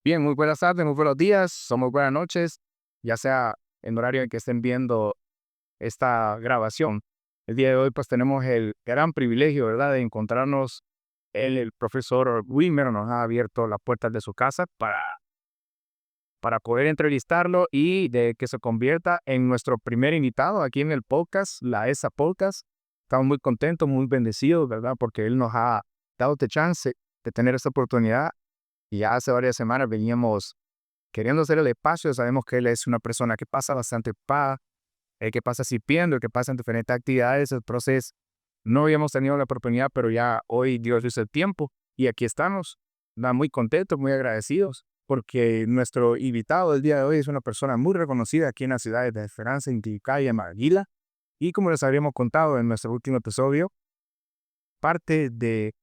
Bien, muy buenas tardes, muy buenos días o muy buenas noches, ya sea en horario en que estén viendo esta grabación. El día de hoy pues tenemos el gran privilegio, ¿verdad?, de encontrarnos. El profesor Wilmer nos ha abierto las puertas de su casa para poder entrevistarlo y de que se convierta en nuestro primer invitado aquí en el podcast, la ESA Podcast. Estamos muy contentos, muy bendecidos, ¿verdad?, porque él nos ha dado este chance de tener esta oportunidad. Y ya hace varias semanas veníamos queriendo hacer el espacio. Sabemos que él es una persona que pasa bastante que pasa sirviendo, que pasa en diferentes actividades. Entonces, no habíamos tenido la oportunidad, pero ya hoy Dios hizo el tiempo y aquí estamos. Muy contentos, muy agradecidos, porque nuestro invitado del día de hoy es una persona muy reconocida aquí en las ciudades de Esperanza, Intibucá y Maguila. Y como les habíamos contado en nuestro último episodio, parte de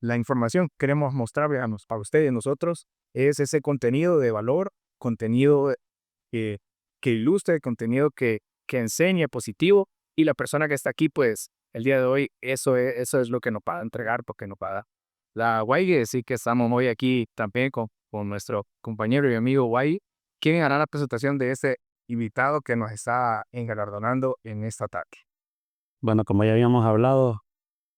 la información que queremos mostrar, veamos, para ustedes, nosotros, es ese contenido de valor, contenido que, que ilustre, contenido que enseñe positivo. Y la persona que está aquí, pues, el día de hoy, eso es lo que nos va a entregar, porque nos va a dar la Guay. Así que estamos hoy aquí también con nuestro compañero y amigo Guay, quien hará la presentación de ese invitado que nos está engalardonando en esta tarde. Bueno, como ya habíamos hablado,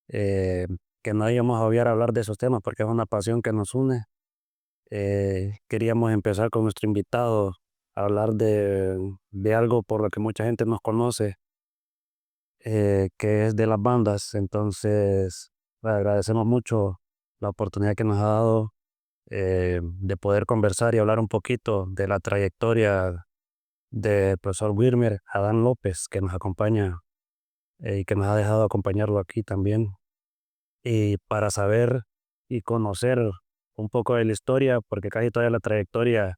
eh, que no íbamos a obviar hablar de esos temas porque es una pasión que nos une. Queríamos empezar con nuestro invitado a hablar de algo por lo que mucha gente nos conoce, que es de las bandas. Entonces, le agradecemos mucho la oportunidad que nos ha dado de poder conversar y hablar un poquito de la trayectoria del profesor Wilmer Adán López, que nos acompaña y que nos ha dejado acompañarlo aquí también. Y para saber y conocer un poco de la historia, porque casi toda la trayectoria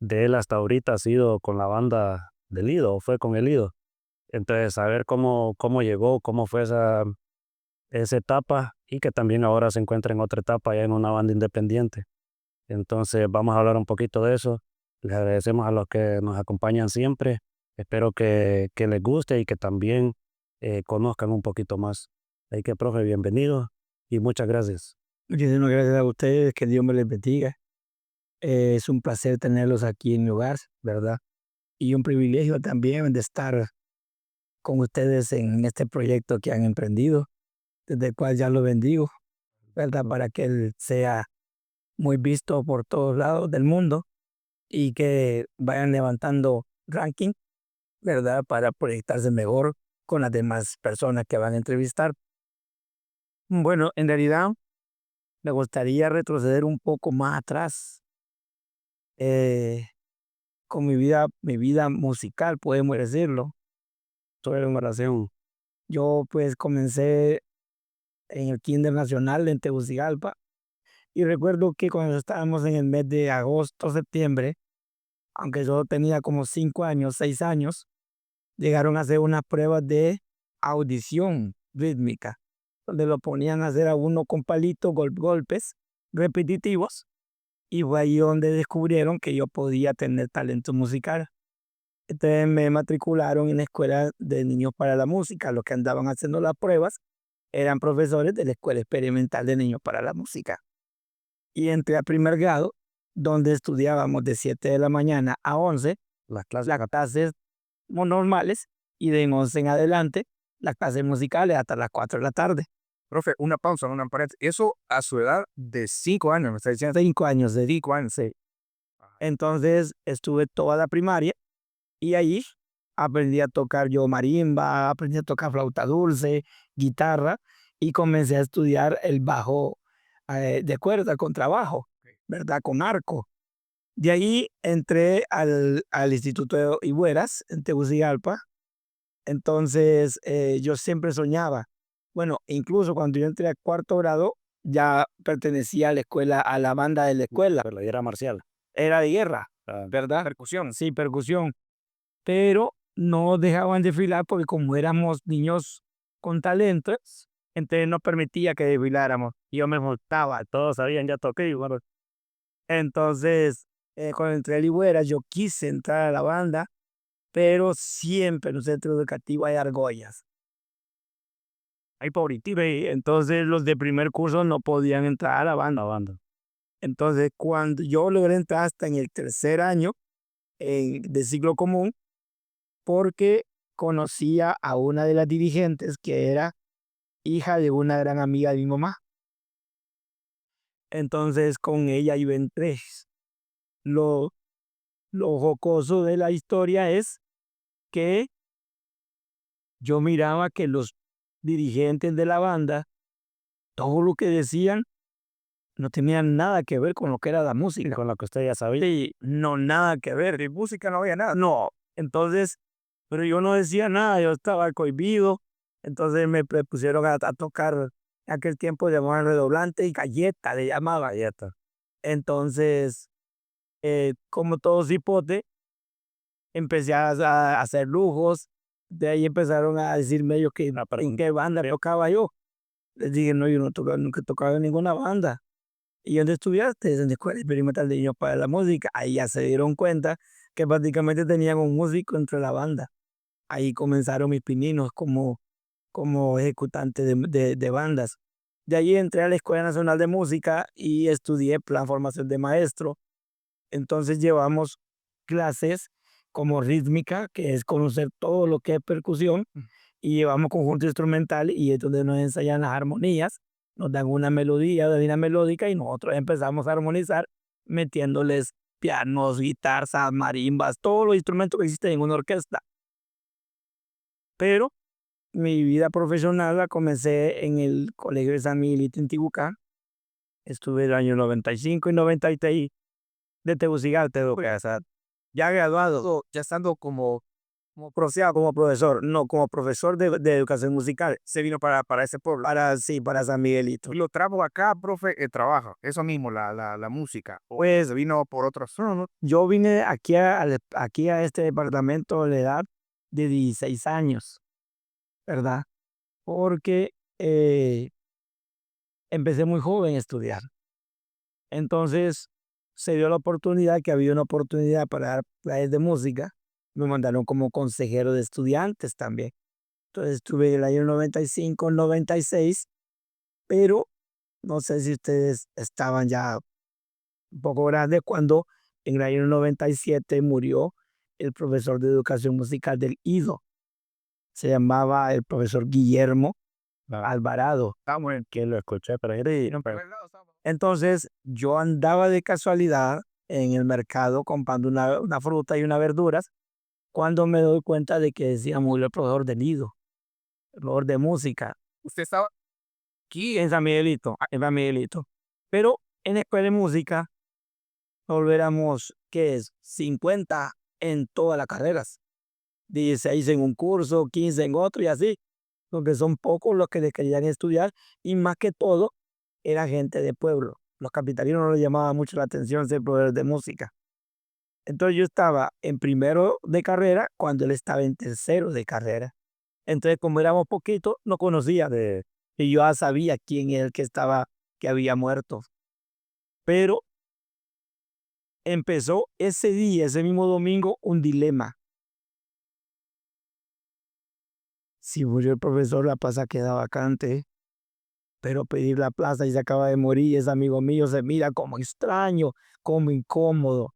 de él hasta ahorita ha sido con la banda del Lido, o fue con el Lido. Entonces, saber cómo llegó, cómo fue esa etapa y que también ahora se encuentra en otra etapa ya en una banda independiente. Entonces, vamos a hablar un poquito de eso. Les agradecemos a los que nos acompañan siempre. Espero que les guste y que también conozcan un poquito más. Así que, profe, bienvenido y muchas gracias. Muchísimas gracias a ustedes, que Dios me les bendiga. Es un placer tenerlos aquí en mi hogar, ¿verdad? Y un privilegio también de estar con ustedes en este proyecto que han emprendido, desde el cual ya lo bendigo, ¿verdad? Para que él sea muy visto por todos lados del mundo y que vayan levantando ranking, ¿verdad? Para proyectarse mejor con las demás personas que van a entrevistar. Bueno, en realidad me gustaría retroceder un poco más atrás. eh, con mi vida musical, podemos decirlo. Soy una oración. Yo pues comencé en el Kinder Nacional en Tegucigalpa y recuerdo que cuando estábamos en el mes de agosto, septiembre, aunque yo tenía como 5 años, 6 años, llegaron a hacer unas pruebas de audición rítmica, donde lo ponían a hacer a uno con palitos, golpes repetitivos, y fue ahí donde descubrieron que yo podía tener talento musical. Entonces me matricularon en la escuela de niños para la música. Los que andaban haciendo las pruebas eran profesores de la escuela experimental de niños para la música. Y entré a primer grado, donde estudiábamos de 7 de la mañana a 11 Las clases. las clases normales, y de 11 en adelante las clases musicales hasta las 4 de la tarde. Profe, una pausa, una paréntesis. Eso a su edad de 5 años, me está diciendo. 5 años de 5 años. sí. Entonces estuve toda la primaria y allí aprendí a tocar yo marimba, aprendí a tocar flauta dulce, guitarra, y comencé a estudiar el bajo de cuerda con trabajo, ¿verdad? Con arco. De ahí entré al Instituto de Higueras en Tegucigalpa. Entonces yo siempre soñaba. Bueno, incluso cuando yo entré a cuarto grado, ya pertenecía a la escuela, a la banda de la escuela. Pero la era marcial. Era de guerra, Ah, ¿verdad? Percusión. Sí, percusión. Pero no dejaban desfilar porque como éramos niños con talentos, entonces no permitía que desfiláramos. Y yo me montaba, todos sabían, ya toqué. Y bueno, entonces, cuando entré a Ligüera, yo quise entrar a la banda, pero siempre en un centro educativo hay argollas, hay pobritivo, y entonces los de primer curso no podían entrar a la la banda. banda. Entonces, cuando yo logré entrar hasta en el tercer año de ciclo común, porque conocía a una de las dirigentes que era hija de una gran amiga de mi mamá. Entonces, con ella yo entré. Lo, lo jocoso de la historia es que yo miraba que los dirigentes de la banda, todo lo que decían, no tenían nada que ver con lo que era la música. Con lo que usted ya sabía. Sí, no, nada que ver. De música no había nada. No, entonces, pero yo no decía nada, yo estaba cohibido. Entonces me pusieron a tocar, en aquel tiempo llamaban redoblante y galleta, le llamaba. Galleta. Entonces, como todo cipote, empecé a hacer lujos. De ahí empezaron a decirme ellos que en qué banda tocaba yo. Les dije, no, yo no tocaba, nunca he tocado en ninguna banda. ¿Y dónde estudiaste? En la Escuela Experimental de Niños para la Música. Ahí ya se dieron cuenta que prácticamente tenían un músico entre la banda. Ahí comenzaron mis pininos como ejecutante de bandas. De ahí entré a la Escuela Nacional de Música y estudié plan formación de maestro. Entonces llevamos clases como rítmica, que es conocer todo lo que es percusión, y llevamos conjunto instrumental y es donde nos enseñan las armonías, nos dan una melodía de línea melódica y nosotros empezamos a armonizar metiéndoles pianos, guitarras, marimbas, todos los instrumentos que existen en una orquesta. Pero mi vida profesional la comencé en el Colegio de San Miguelito en Tibucán. Estuve el año 95 y 96 de Tegucigalpa, o sea, ya graduado, ya estando como profesor, no, como profesor de educación musical. Se vino para ese pueblo. Sí, para San Miguelito. Y lo trajo acá, profe, trabaja. Eso mismo, la música. Pues Se vino por otros. yo vine aquí a este departamento a la edad de 16 años, ¿verdad? Porque empecé muy joven a estudiar. Entonces se dio la oportunidad, que había una oportunidad para dar clases de música. Me mandaron como consejero de estudiantes también. Entonces estuve en el año 95, 96, pero no sé si ustedes estaban ya un poco grandes cuando en el año 97 murió el profesor de educación musical del IDO. Se llamaba el profesor Guillermo Alvarado. Estamos en Que lo escuché, pero pero- entonces yo andaba de casualidad en el mercado comprando una fruta y unas verduras cuando me doy cuenta de que decía murió el profesor del IDO, el profesor de música. Usted estaba Aquí en San Miguelito, en San Miguelito. Pero en la escuela de música volviéramos, ¿qué es? 50 en todas las carreras. 16 en un curso, 15 en otro y así. Porque son pocos los que les querían estudiar y más que todo era gente de pueblo. Los capitalinos no les llamaba mucho la atención ser profesor de música. Entonces yo estaba en primero de carrera cuando él estaba en tercero de carrera. Entonces como éramos poquitos, no conocía y yo ya sabía quién era el que estaba, que había muerto. Pero empezó ese día, ese mismo domingo, un dilema. Si murió el profesor, la plaza queda vacante, pero pedir la plaza y se acaba de morir, ese amigo mío se mira como extraño, como incómodo.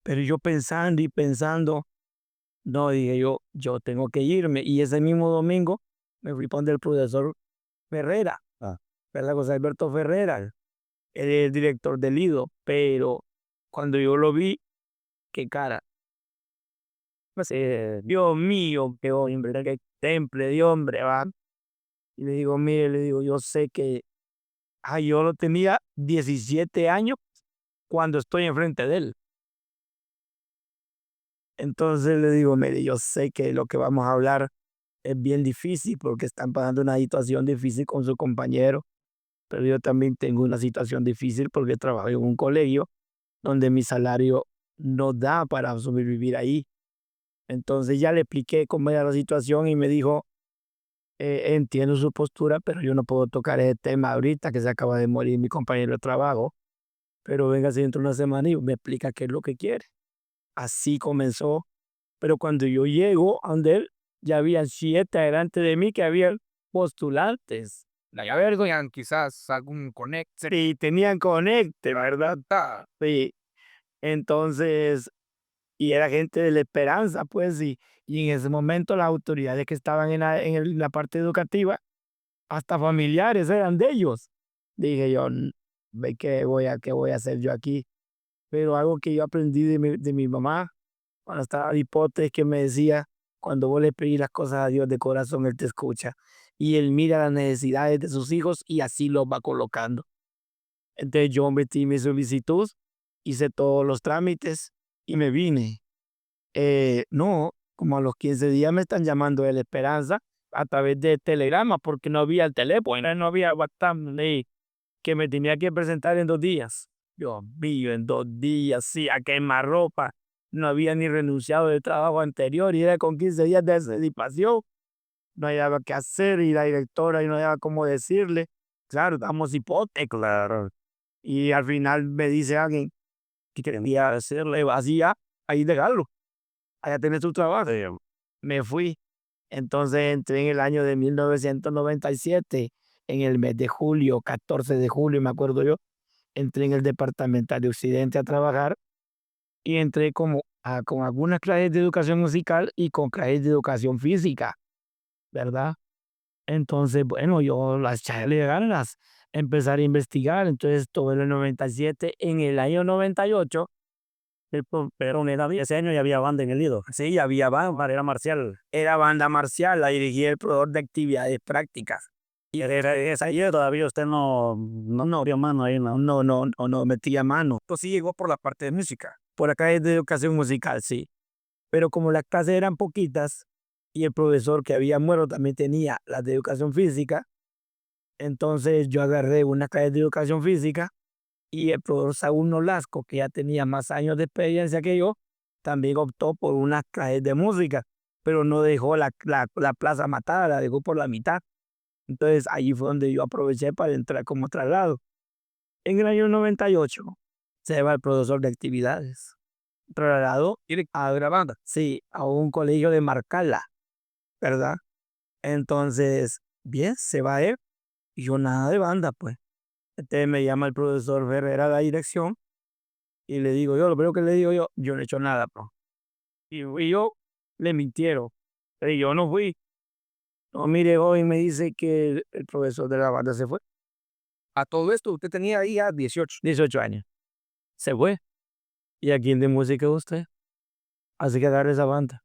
Pero yo pensando y pensando, no, dije yo tengo que irme. Y ese mismo domingo me fui donde el profesor Ferrera, ¿verdad? José Alberto Ferrera, él es el director del IDO, pero cuando yo lo vi, qué cara. Pues, Dios mío, qué hombre, qué temple de hombre, va. Y le digo, mire, le digo, yo sé que yo lo tenía 17 años cuando estoy enfrente de él. Entonces le digo, mire, yo sé que lo que vamos a hablar es bien difícil porque están pasando una situación difícil con su compañero, pero yo también tengo una situación difícil porque trabajo en un colegio donde mi salario no da para sobrevivir ahí. Entonces ya le expliqué cómo era la situación y me dijo, entiendo su postura, pero yo no puedo tocar ese tema ahorita que se acaba de morir mi compañero de trabajo, pero venga dentro de una semana y me explica qué es lo que quiere. Así comenzó, pero cuando yo llego a donde él, ya había 7 delante de mí que habían postulantes. a ver, doña, quizás algún conecte. Sí, tenían conecte, ¿verdad? Sí. Entonces, y era gente de la esperanza, pues, y en ese momento las autoridades que estaban en la parte educativa, hasta familiares eran de ellos. Dije yo, Ve qué voy a hacer yo aquí?". Pero algo que yo aprendí de mi mamá, cuando estaba de hipote, es que me decía, cuando vos le pedís las cosas a Dios de corazón, Él te escucha. Y Él mira las necesidades de sus hijos y así los va colocando. Entonces yo metí mi solicitud, hice todos los trámites y me vine. No, como a los 15 días me están llamando de la Esperanza a través de telegrama porque no había el teléfono, no había WhatsApp, ni que me tenía que presentar en 2 días. Dios mío, en 2 días, sí, a quemarropa. No había ni renunciado del trabajo anterior y era con 15 días de anticipación. No había qué hacer y la directora y no había cómo decirle. Claro, damos hipoteca. Claro. Y al final me dice alguien que quería hacerle vacía, ahí dejarlo, allá tenés tu trabajo. Sí. Me fui. Entonces entré en el año de 1997, en el mes de julio, 14 de julio, me acuerdo yo, entré en el departamental de Occidente a trabajar y entré con algunas clases de educación musical y con clases de educación física, ¿verdad? Entonces, bueno, yo las echarle ganas, empezar a investigar. Entonces, todo en el 97, en el año 98, pero ese año ya había banda en el Lido. Sí, había banda, era marcial. Era banda marcial, la dirigía el proveedor de actividades prácticas. Y esa ayer todavía usted no dio mano ahí, ¿no? No metía mano. Pues sí llegó por la parte de música. Por acá es de educación musical, sí. Pero como las clases eran poquitas y el profesor que había muerto también tenía las de educación física, entonces yo agarré una clase de educación física y el profesor Saúl Nolasco, que ya tenía más años de experiencia que yo, también optó por unas clases de música, pero no dejó la plaza matada, la dejó por la mitad. Entonces allí fue donde yo aproveché para entrar como traslado. En el año 98 se va el profesor de actividades, trasladado a una banda, sí, a un colegio de Marcala, ¿verdad? Entonces, bien, se va él y yo nada de banda, pues. Entonces me llama el profesor Ferrer a la dirección y le digo yo, lo primero que le digo yo no he hecho nada, pues. Y yo le mintieron. Y yo no fui. No, mire, hoy me dice que el profesor de la banda se fue. A todo esto, usted tenía ahí ya 18. 18 años. Se fue. ¿Y a quién de música es usted? Así que agarre esa banda.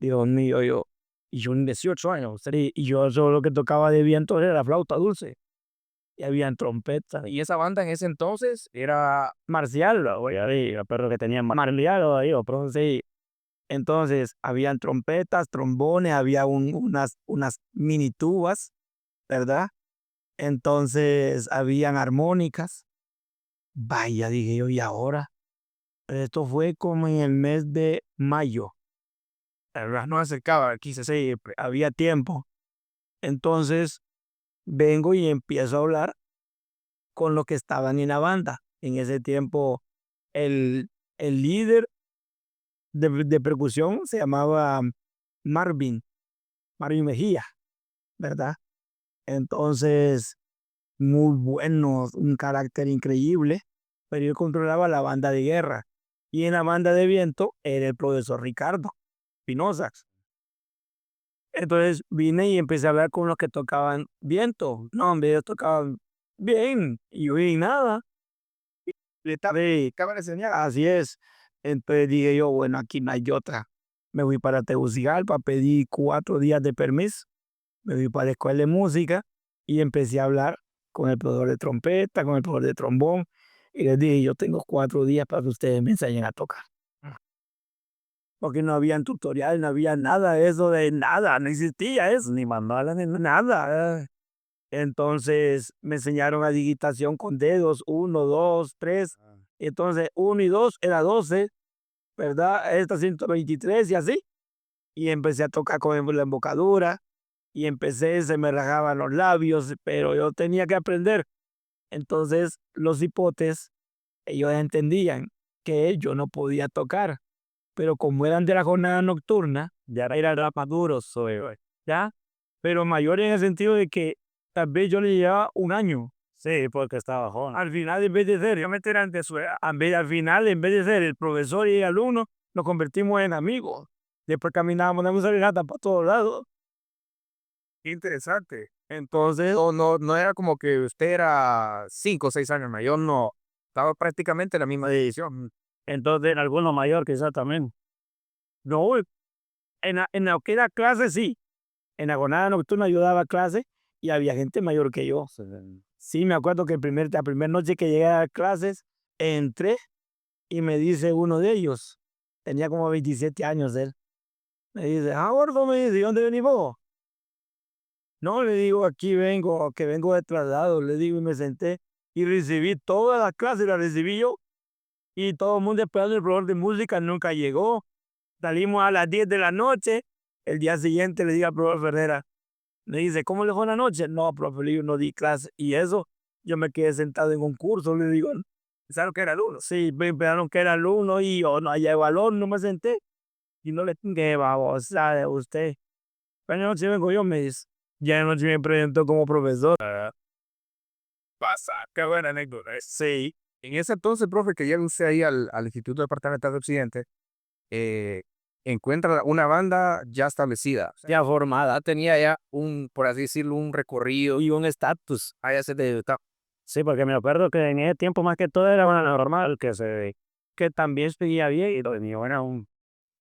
Dios mío, y yo en 18 años, y yo solo lo que tocaba de viento era la flauta dulce. Y habían trompetas. Y esa banda en ese entonces era Marcial, voy a decir, pero que tenía marcial, pero sí. Entonces, habían trompetas, trombones, había unas mini tubas, ¿verdad? Entonces, habían armónicas. Vaya, dije yo, ¿y ahora? Esto fue como en el mes de mayo, ¿verdad? No se acercaba, quise seguir, había tiempo. Entonces, vengo y empiezo a hablar con los que estaban en la banda. En ese tiempo, el, el líder de percusión se llamaba Marvin, Marvin Mejía, ¿verdad? Entonces, muy bueno, un carácter increíble, pero yo controlaba la banda de guerra. Y en la banda de viento era el profesor Ricardo Pinoza. Entonces vine y empecé a hablar con los que tocaban viento. No, hombre, ellos tocaban bien y yo y nada. Le estaba de enseñar. Así es. Entonces dije yo, bueno, aquí no hay otra. Me fui para Tegucigalpa, pedí 4 días de permiso, me fui para la escuela de música y empecé a hablar con el profesor de trompeta, con el profesor de trombón, y les dije, yo tengo 4 días para que ustedes me enseñen a tocar. Porque no habían tutoriales, no había nada de eso, de nada, no existía eso, ni manuales, ni nada. Entonces me enseñaron a digitación con dedos, 1, 2, 3. Entonces 1 y 2 era 12, ¿verdad? Esta 123 y así. Y empecé a tocar con la embocadura y se me rajaban los labios, pero yo tenía que aprender. Entonces los hipotes, ellos entendían que yo no podía tocar, pero como eran de la jornada nocturna, ya eran más duros, ¿ya? Pero mayor en el sentido de que tal vez yo le llevaba un año. Sí, porque estaba joven. Al final, en vez de ser, yo me enteré de su edad, al final, en vez de ser el profesor y el alumno, nos convertimos en amigos. Después caminábamos, damos serenata para todos lados. Qué interesante. Entonces, o no era como que usted era 5 o 6 años mayor, no. Estaba prácticamente en la misma división. Entonces, alguno mayor quizás también. No, en lo que era clase, sí. En la jornada nocturna yo daba clase y había gente mayor que yo. Sí, me acuerdo que la primera noche que llegué a dar clases, entré y me dice uno de ellos, tenía como 27 años él, me dice, gordo, me dice, ¿y dónde venís vos? No, le digo, aquí vengo, que vengo de traslado, le digo, y me senté y recibí todas las clases, las recibí yo, y todo el mundo esperando el profesor de música, nunca llegó. Salimos a las 10 de la noche, el día siguiente le digo al profesor Ferrera, me dice, ¿cómo le fue la noche? No, profe, le digo, no di clase, y eso, yo me quedé sentado en un curso, le digo, Pensaron que era alumno. sí, me pensaron que era alumno y yo no hallé valor, no me senté, y no le dije, babosa de usted. Pero noche vengo yo, me dice, ya anoche me presentó como profesor. Pasa, qué buena anécdota. Sí, En ese entonces, profe, que llega usted ahí al Instituto Departamental de Occidente, eh, encuentra una banda ya establecida. ya formada, Tenía ya un, por así decirlo, un recorrido. y un estatus. Allá se debutaba. Sí, porque me acuerdo que en ese tiempo más que todo era una normal Que también seguía bien y lo de mío era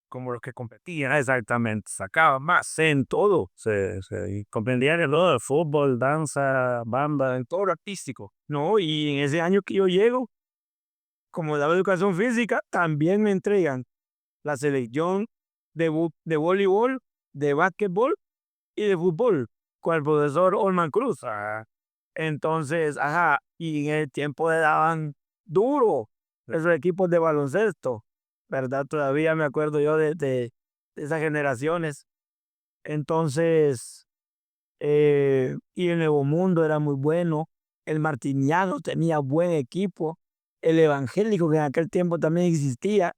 Como los que competían, exactamente. Sacaban más en todo. y comprendía de todo, de fútbol, danza, banda. en todo lo artístico. No, y en ese año que yo llego, como daba educación física, también me entregan la selección de voleibol, de básquetbol y de fútbol con el profesor Olman Cruz. Entonces, ajá, y en el tiempo le daban duro esos equipos de baloncesto, ¿verdad? Todavía me acuerdo yo de esas generaciones. Entonces, y el Nuevo Mundo era muy bueno, el Martiniano tenía buen equipo, el Evangélico que en aquel tiempo también existía,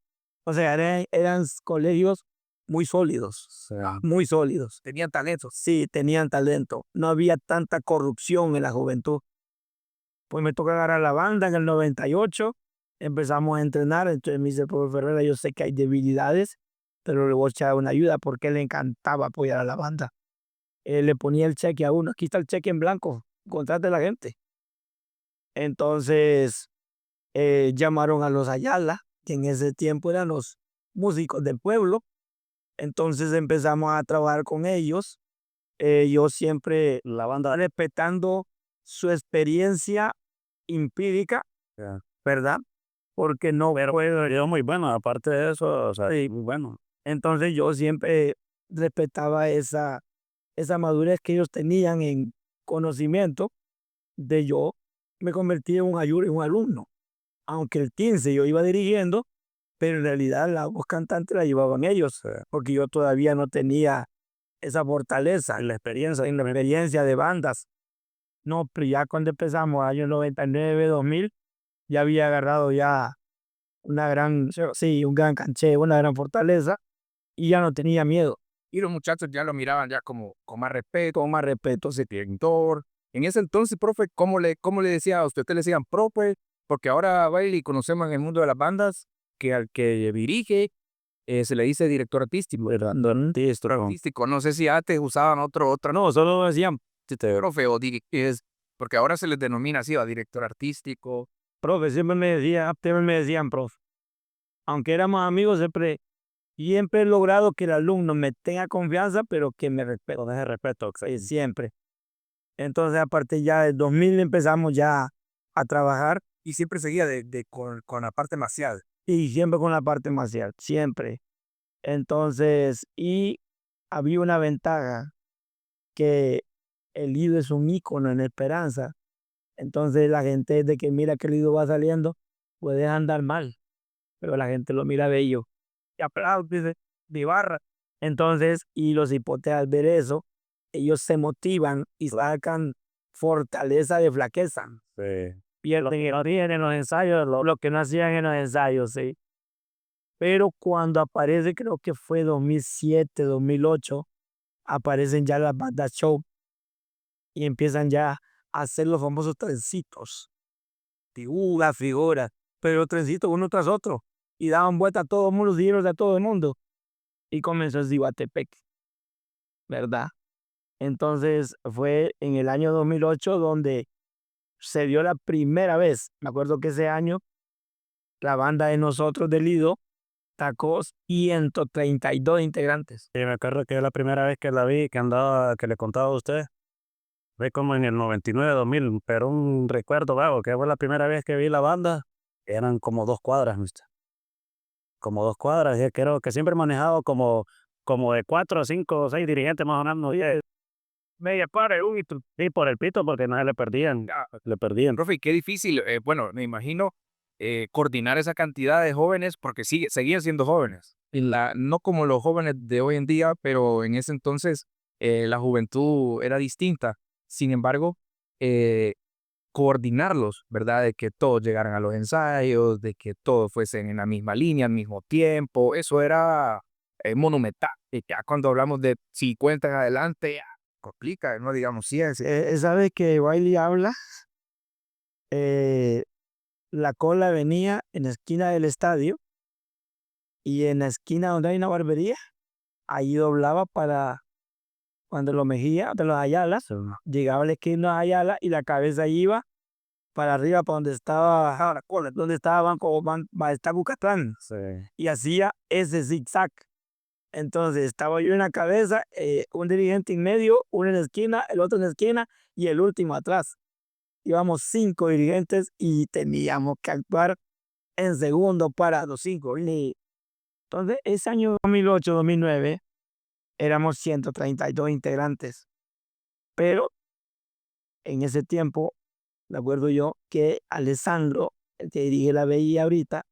o sea, eran colegios muy sólidos, muy sólidos. Tenían talento. Sí, tenían talento, no había tanta corrupción en la juventud. Pues me toca agarrar la banda en el 98, empezamos a entrenar, entonces me dice el profe Ferrera, yo sé que hay debilidades, pero le voy a echar una ayuda porque le encantaba apoyar a la banda. Le ponía el cheque a uno, aquí está el cheque en blanco, contrate a la gente. Entonces llamaron a los Ayala, que en ese tiempo eran los músicos del pueblo, entonces empezamos a trabajar con ellos, yo siempre La banda, respetando su experiencia empírica, ya, ¿verdad? Porque no pero puedo. quedó muy bueno, aparte de eso, o sea, Sí. muy bueno. Entonces yo siempre respetaba esa madurez que ellos tenían en conocimiento de yo me convertí en un alumno. Aunque el 15 yo iba dirigiendo, pero en realidad la voz cantante la llevaban ellos, porque yo todavía no tenía esa fortaleza, en la experiencia de bandas. No, pero ya cuando empezamos, años 99, 2000, ya había agarrado ya una gran, sí, un gran canché, una gran fortaleza, y ya no tenía miedo. Y los muchachos ya lo miraban ya como con más respeto, Con más respeto, ese director. En ese entonces, profe, cómo le decía a usted? ¿Usted le decían profe? Porque ahora va y conocemos en el mundo de las bandas que al que dirige se le dice director artístico. Artístico. No sé si antes usaban otro no, solo decían, profe o porque ahora se les denomina así, va director artístico. profe, siempre me decían, profe. Aunque éramos amigos, siempre he logrado que el alumno me tenga confianza, pero que me respete. Con ese respeto, Siempre. Entonces, a partir ya del 2000 empezamos ya a trabajar Y siempre seguía con la parte marcial. y siempre con la parte marcial, siempre. Entonces, y había una ventaja que el Lido es un ícono en Esperanza. Entonces, la gente de que mira que el Lido va saliendo, puede andar mal, pero la gente lo mira bello y aplaude de barra. Entonces, y los hipotes al ver eso, ellos se motivan y sacan fortaleza de flaqueza. sí. Y lo que no tienen en los ensayos, lo que no hacían en los ensayos, sí. Pero cuando aparece, creo que fue 2007, 2008, aparecen ya las bandas show. y empiezan ya a hacer los famosos trencitos, figuras, figuras, pero trencitos uno tras otro, y daban vuelta a todo el mundo, dieron a todo el mundo, y comenzó el Ciguatepeque, ¿verdad? Entonces fue en el año 2008 donde se dio la primera vez. Me acuerdo que ese año la banda de nosotros de Lido sacó 132 integrantes. Y me acuerdo que la primera vez que la vi, que andaba, que le contaba a usted, fue como en el 99, 2000, pero un recuerdo vago, que fue la primera vez que vi la banda, eran como 2 cuadras, ¿viste? Como 2 cuadras, y creo que siempre he manejado como de 4, 5, 6 dirigentes más o menos, y media cuadra, y por el pito, porque no le perdían, le perdían. Profe, qué difícil, bueno, me imagino coordinar esa cantidad de jóvenes, porque seguían siendo jóvenes. No como los jóvenes de hoy en día, pero en ese entonces la juventud era distinta. Sin embargo, eh, coordinarlos, ¿verdad? De que todos llegaran a los ensayos, de que todos fuesen en la misma línea al mismo tiempo, eso era monumental. Y ya cuando hablamos de 50 en adelante, ya complica, no digamos 100. Esa vez que Wiley habla, eh, la cola venía en la esquina del estadio y en la esquina donde hay una barbería, ahí doblaba para cuando los Mejía, de los Ayala, llegaba a la esquina de los Ayala y la cabeza iba para arriba, para donde estaba la cola, donde estaba está Bucatlán, Sí. y hacía ese zigzag. Entonces estaba yo en la cabeza, un dirigente en medio, uno en la esquina, el otro en la esquina y el último atrás. Íbamos 5 dirigentes y teníamos que actuar en segundo para los 5. Entonces, ese año 2008-2009 éramos 132 integrantes. Pero en ese tiempo, me acuerdo yo que Alessandro, el que dirige la BI ahorita,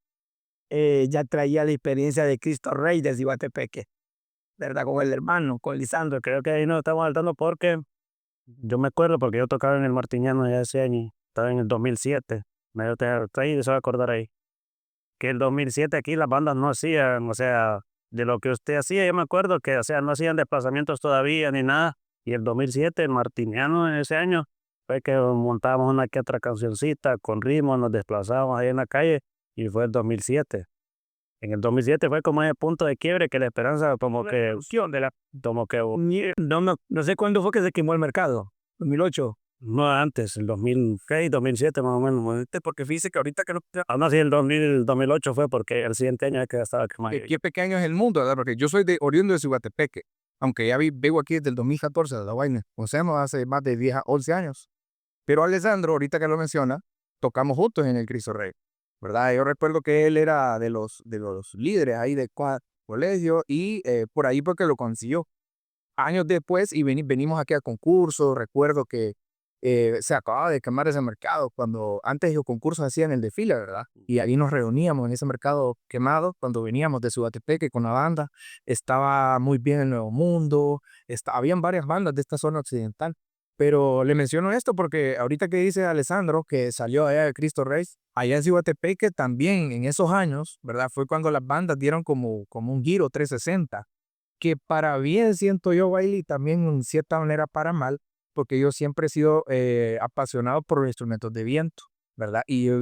ya traía la experiencia de Cristo Rey de Ciguatepeque, ¿verdad? Con el hermano, con Lisandro. Creo que ahí nos estamos saltando porque yo me acuerdo, porque yo tocaba en el Martiniano ya ese año, estaba en el 2007, medio ahí se va a acordar ahí, que el 2007 aquí las bandas no hacían, o sea, de lo que usted hacía, yo me acuerdo que, o sea, no hacían desplazamientos todavía ni nada, y el 2007, el Martiniano en ese año, fue que montábamos una que otra cancioncita con ritmo, nos desplazábamos ahí en la calle, y fue el 2007. En el 2007 fue como ese punto de quiebre que la esperanza como que, como que, No sé cuándo fue que se quemó el mercado. 2008. no antes, el 2006, 2007 más o menos. Porque fíjese que ahorita que no... Aún así el 2008 fue porque el siguiente año es que ya estaba quemado. Qué pequeño es el mundo, ¿verdad? Porque yo soy oriundo de Ciguatepeque, aunque ya vivo aquí desde el 2014 de la vaina. Conocemos hace más de 10 a 11 años. Pero Alessandro, ahorita que lo menciona, tocamos juntos en el Cristo Rey, ¿verdad? Yo recuerdo que él era de los líderes ahí de colegio y por ahí porque lo consiguió. Años después y venimos aquí a concursos, recuerdo que se acababa de quemar ese mercado cuando antes los concursos hacían el desfile, ¿verdad? Y ahí nos reuníamos en ese mercado quemado cuando veníamos de Subatepeque con la banda. Estaba muy bien el Nuevo Mundo, habían varias bandas de esta zona occidental. Pero le menciono esto porque ahorita que dice Alessandro que salió allá de Cristo Rey, allá en Cihuatepeque también en esos años, ¿verdad? Fue cuando las bandas dieron como un giro 360, que para bien siento yo, Wiley, también en cierta manera para mal, porque yo siempre he sido apasionado por los instrumentos de viento, ¿verdad? Y yo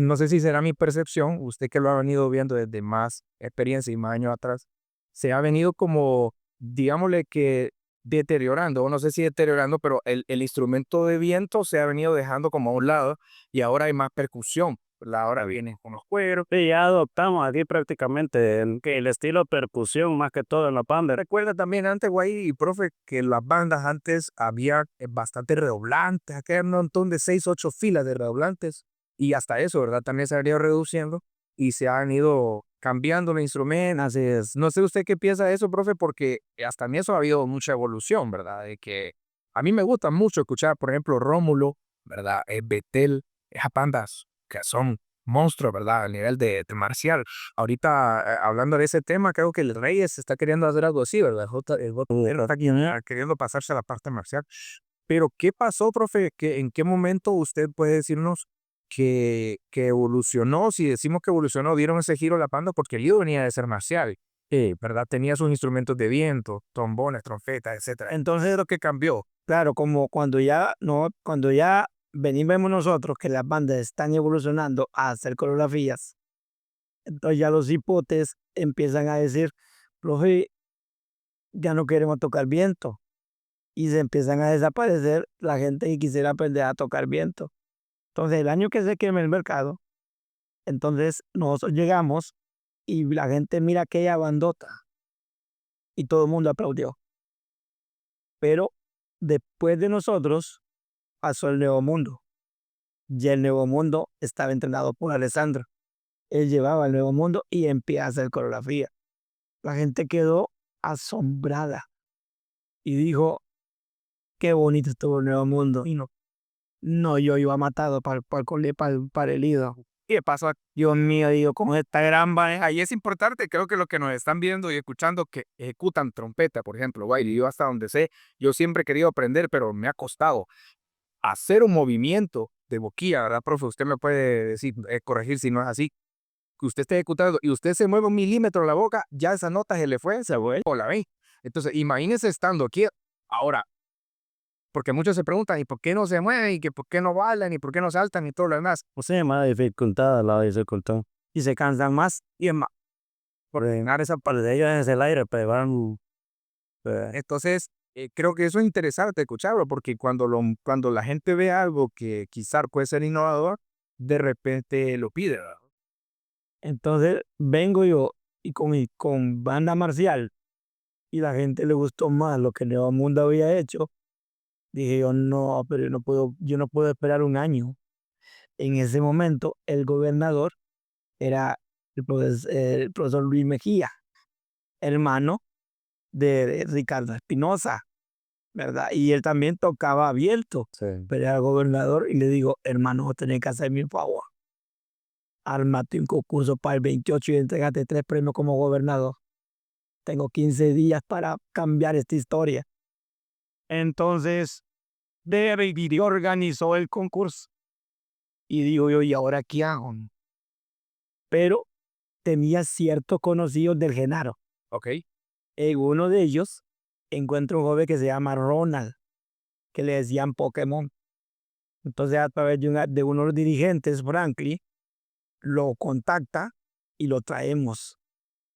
no sé si será mi percepción, usted que lo ha venido viendo desde más experiencia y más años atrás, se ha venido como, digámosle que deteriorando, o no sé si deteriorando, pero el instrumento de viento se ha venido dejando como a un lado y ahora hay más percusión, ¿verdad? Ahora vienen con los cueros. Sí, ya adoptamos aquí prácticamente el estilo percusión más que todo en la banda. Recuerda también antes, güey, y profe, que las bandas antes había bastante redoblantes, acá hay un montón de 6, 8 filas de redoblantes, y hasta eso, ¿verdad? También se ha ido reduciendo y se han ido cambiando los instrumentos. Así es. No sé usted qué piensa de eso, profe, porque hasta en eso ha habido mucha evolución, ¿verdad? De que a mí me gusta mucho escuchar, por ejemplo, Rómulo, ¿verdad? Betel, esas bandas que son monstruos, ¿verdad? Al nivel de Marcial. Ahorita, hablando de ese tema, creo que el Reyes está queriendo hacer algo así, ¿verdad? El JR está queriendo pasarse a la parte marcial. Pero, ¿qué pasó, profe? ¿En qué momento usted puede decirnos que evolucionó? Si decimos que evolucionó, dieron ese giro a la banda porque el Lido venía de ser marcial, ¿verdad? Tenía sus instrumentos de viento, trombones, trompetas, etcétera. Entonces, lo que cambió, claro, como cuando ya venimos nosotros que las bandas están evolucionando a hacer coreografías, entonces ya los hipotes empiezan a decir, profe, ya no queremos tocar viento. Y se empiezan a desaparecer la gente que quisiera aprender a tocar viento. Entonces, el año que se queme el mercado, entonces nosotros llegamos y la gente mira aquella bandota y todo el mundo aplaudió. Pero después de nosotros pasó el Nuevo Mundo. Y el Nuevo Mundo estaba entrenado por Alessandro. Él llevaba el Nuevo Mundo y empieza a hacer coreografía. La gente quedó asombrada y dijo, qué bonito estuvo el Nuevo Mundo. Y no, yo iba matado para el ido. ¿Y qué pasa? Dios mío, digo, con esta gran vaina. Ahí es importante, creo que lo que nos están viendo y escuchando que ejecutan trompeta, por ejemplo, baile, yo hasta donde sé, yo siempre he querido aprender, pero me ha costado hacer un movimiento de boquilla, ¿verdad, profe? Usted me puede decir, corregir si no es así, que usted esté ejecutando y usted se mueve 1 milímetro la boca, ya esa nota se le fue, o la ve. Entonces, imagínese estando aquí. Ahora, porque muchos se preguntan, ¿y por qué no se mueven? ¿Y que por qué no bailan? ¿Y por qué no saltan? Y todo lo demás. O sea, más dificultad, la dificultad. Y se cansan más y es más. Por llenar esa parte de ellos es el aire, pero van. Entonces, creo que eso es interesante escucharlo, porque cuando la gente ve algo que quizás puede ser innovador, de repente lo pide, ¿verdad? Entonces vengo yo y con banda marcial y la gente le gustó más lo que Nuevo Mundo había hecho. Dije yo, no, pero yo no puedo esperar un año. En ese momento, el gobernador era el profesor Luis Mejía, hermano de Ricardo Espinosa, ¿verdad? Y él también tocaba abierto, Sí. pero era gobernador y le digo, hermano, tenés que hacerme un favor. Ármate un concurso para el 28 y entregate 3 premios como gobernador. Tengo 15 días para cambiar esta historia. Entonces, David organizó el concurso. Y digo yo, ¿y ahora qué hago? Pero tenía ciertos conocidos del Genaro. Ok. En uno de ellos encuentro un joven que se llama Ronald, que le decían Pokémon. Entonces, a través de uno de los dirigentes, Franklin, lo contacta y lo traemos.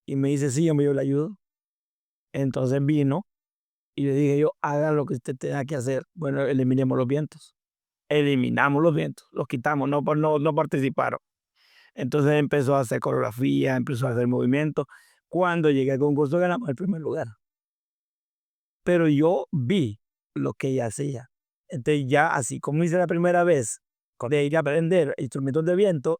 Y me dice, sí, yo le ayudo. Entonces vino y le dije yo, haga lo que usted tenga que hacer. Bueno, eliminemos los vientos. Eliminamos los vientos, los quitamos, no participaron. Entonces empezó a hacer coreografía, empezó a hacer movimiento. Cuando llegué al concurso ganamos el primer lugar. Pero yo vi lo que ella hacía. Entonces ya así como hice la primera vez de ir a aprender instrumentos de viento,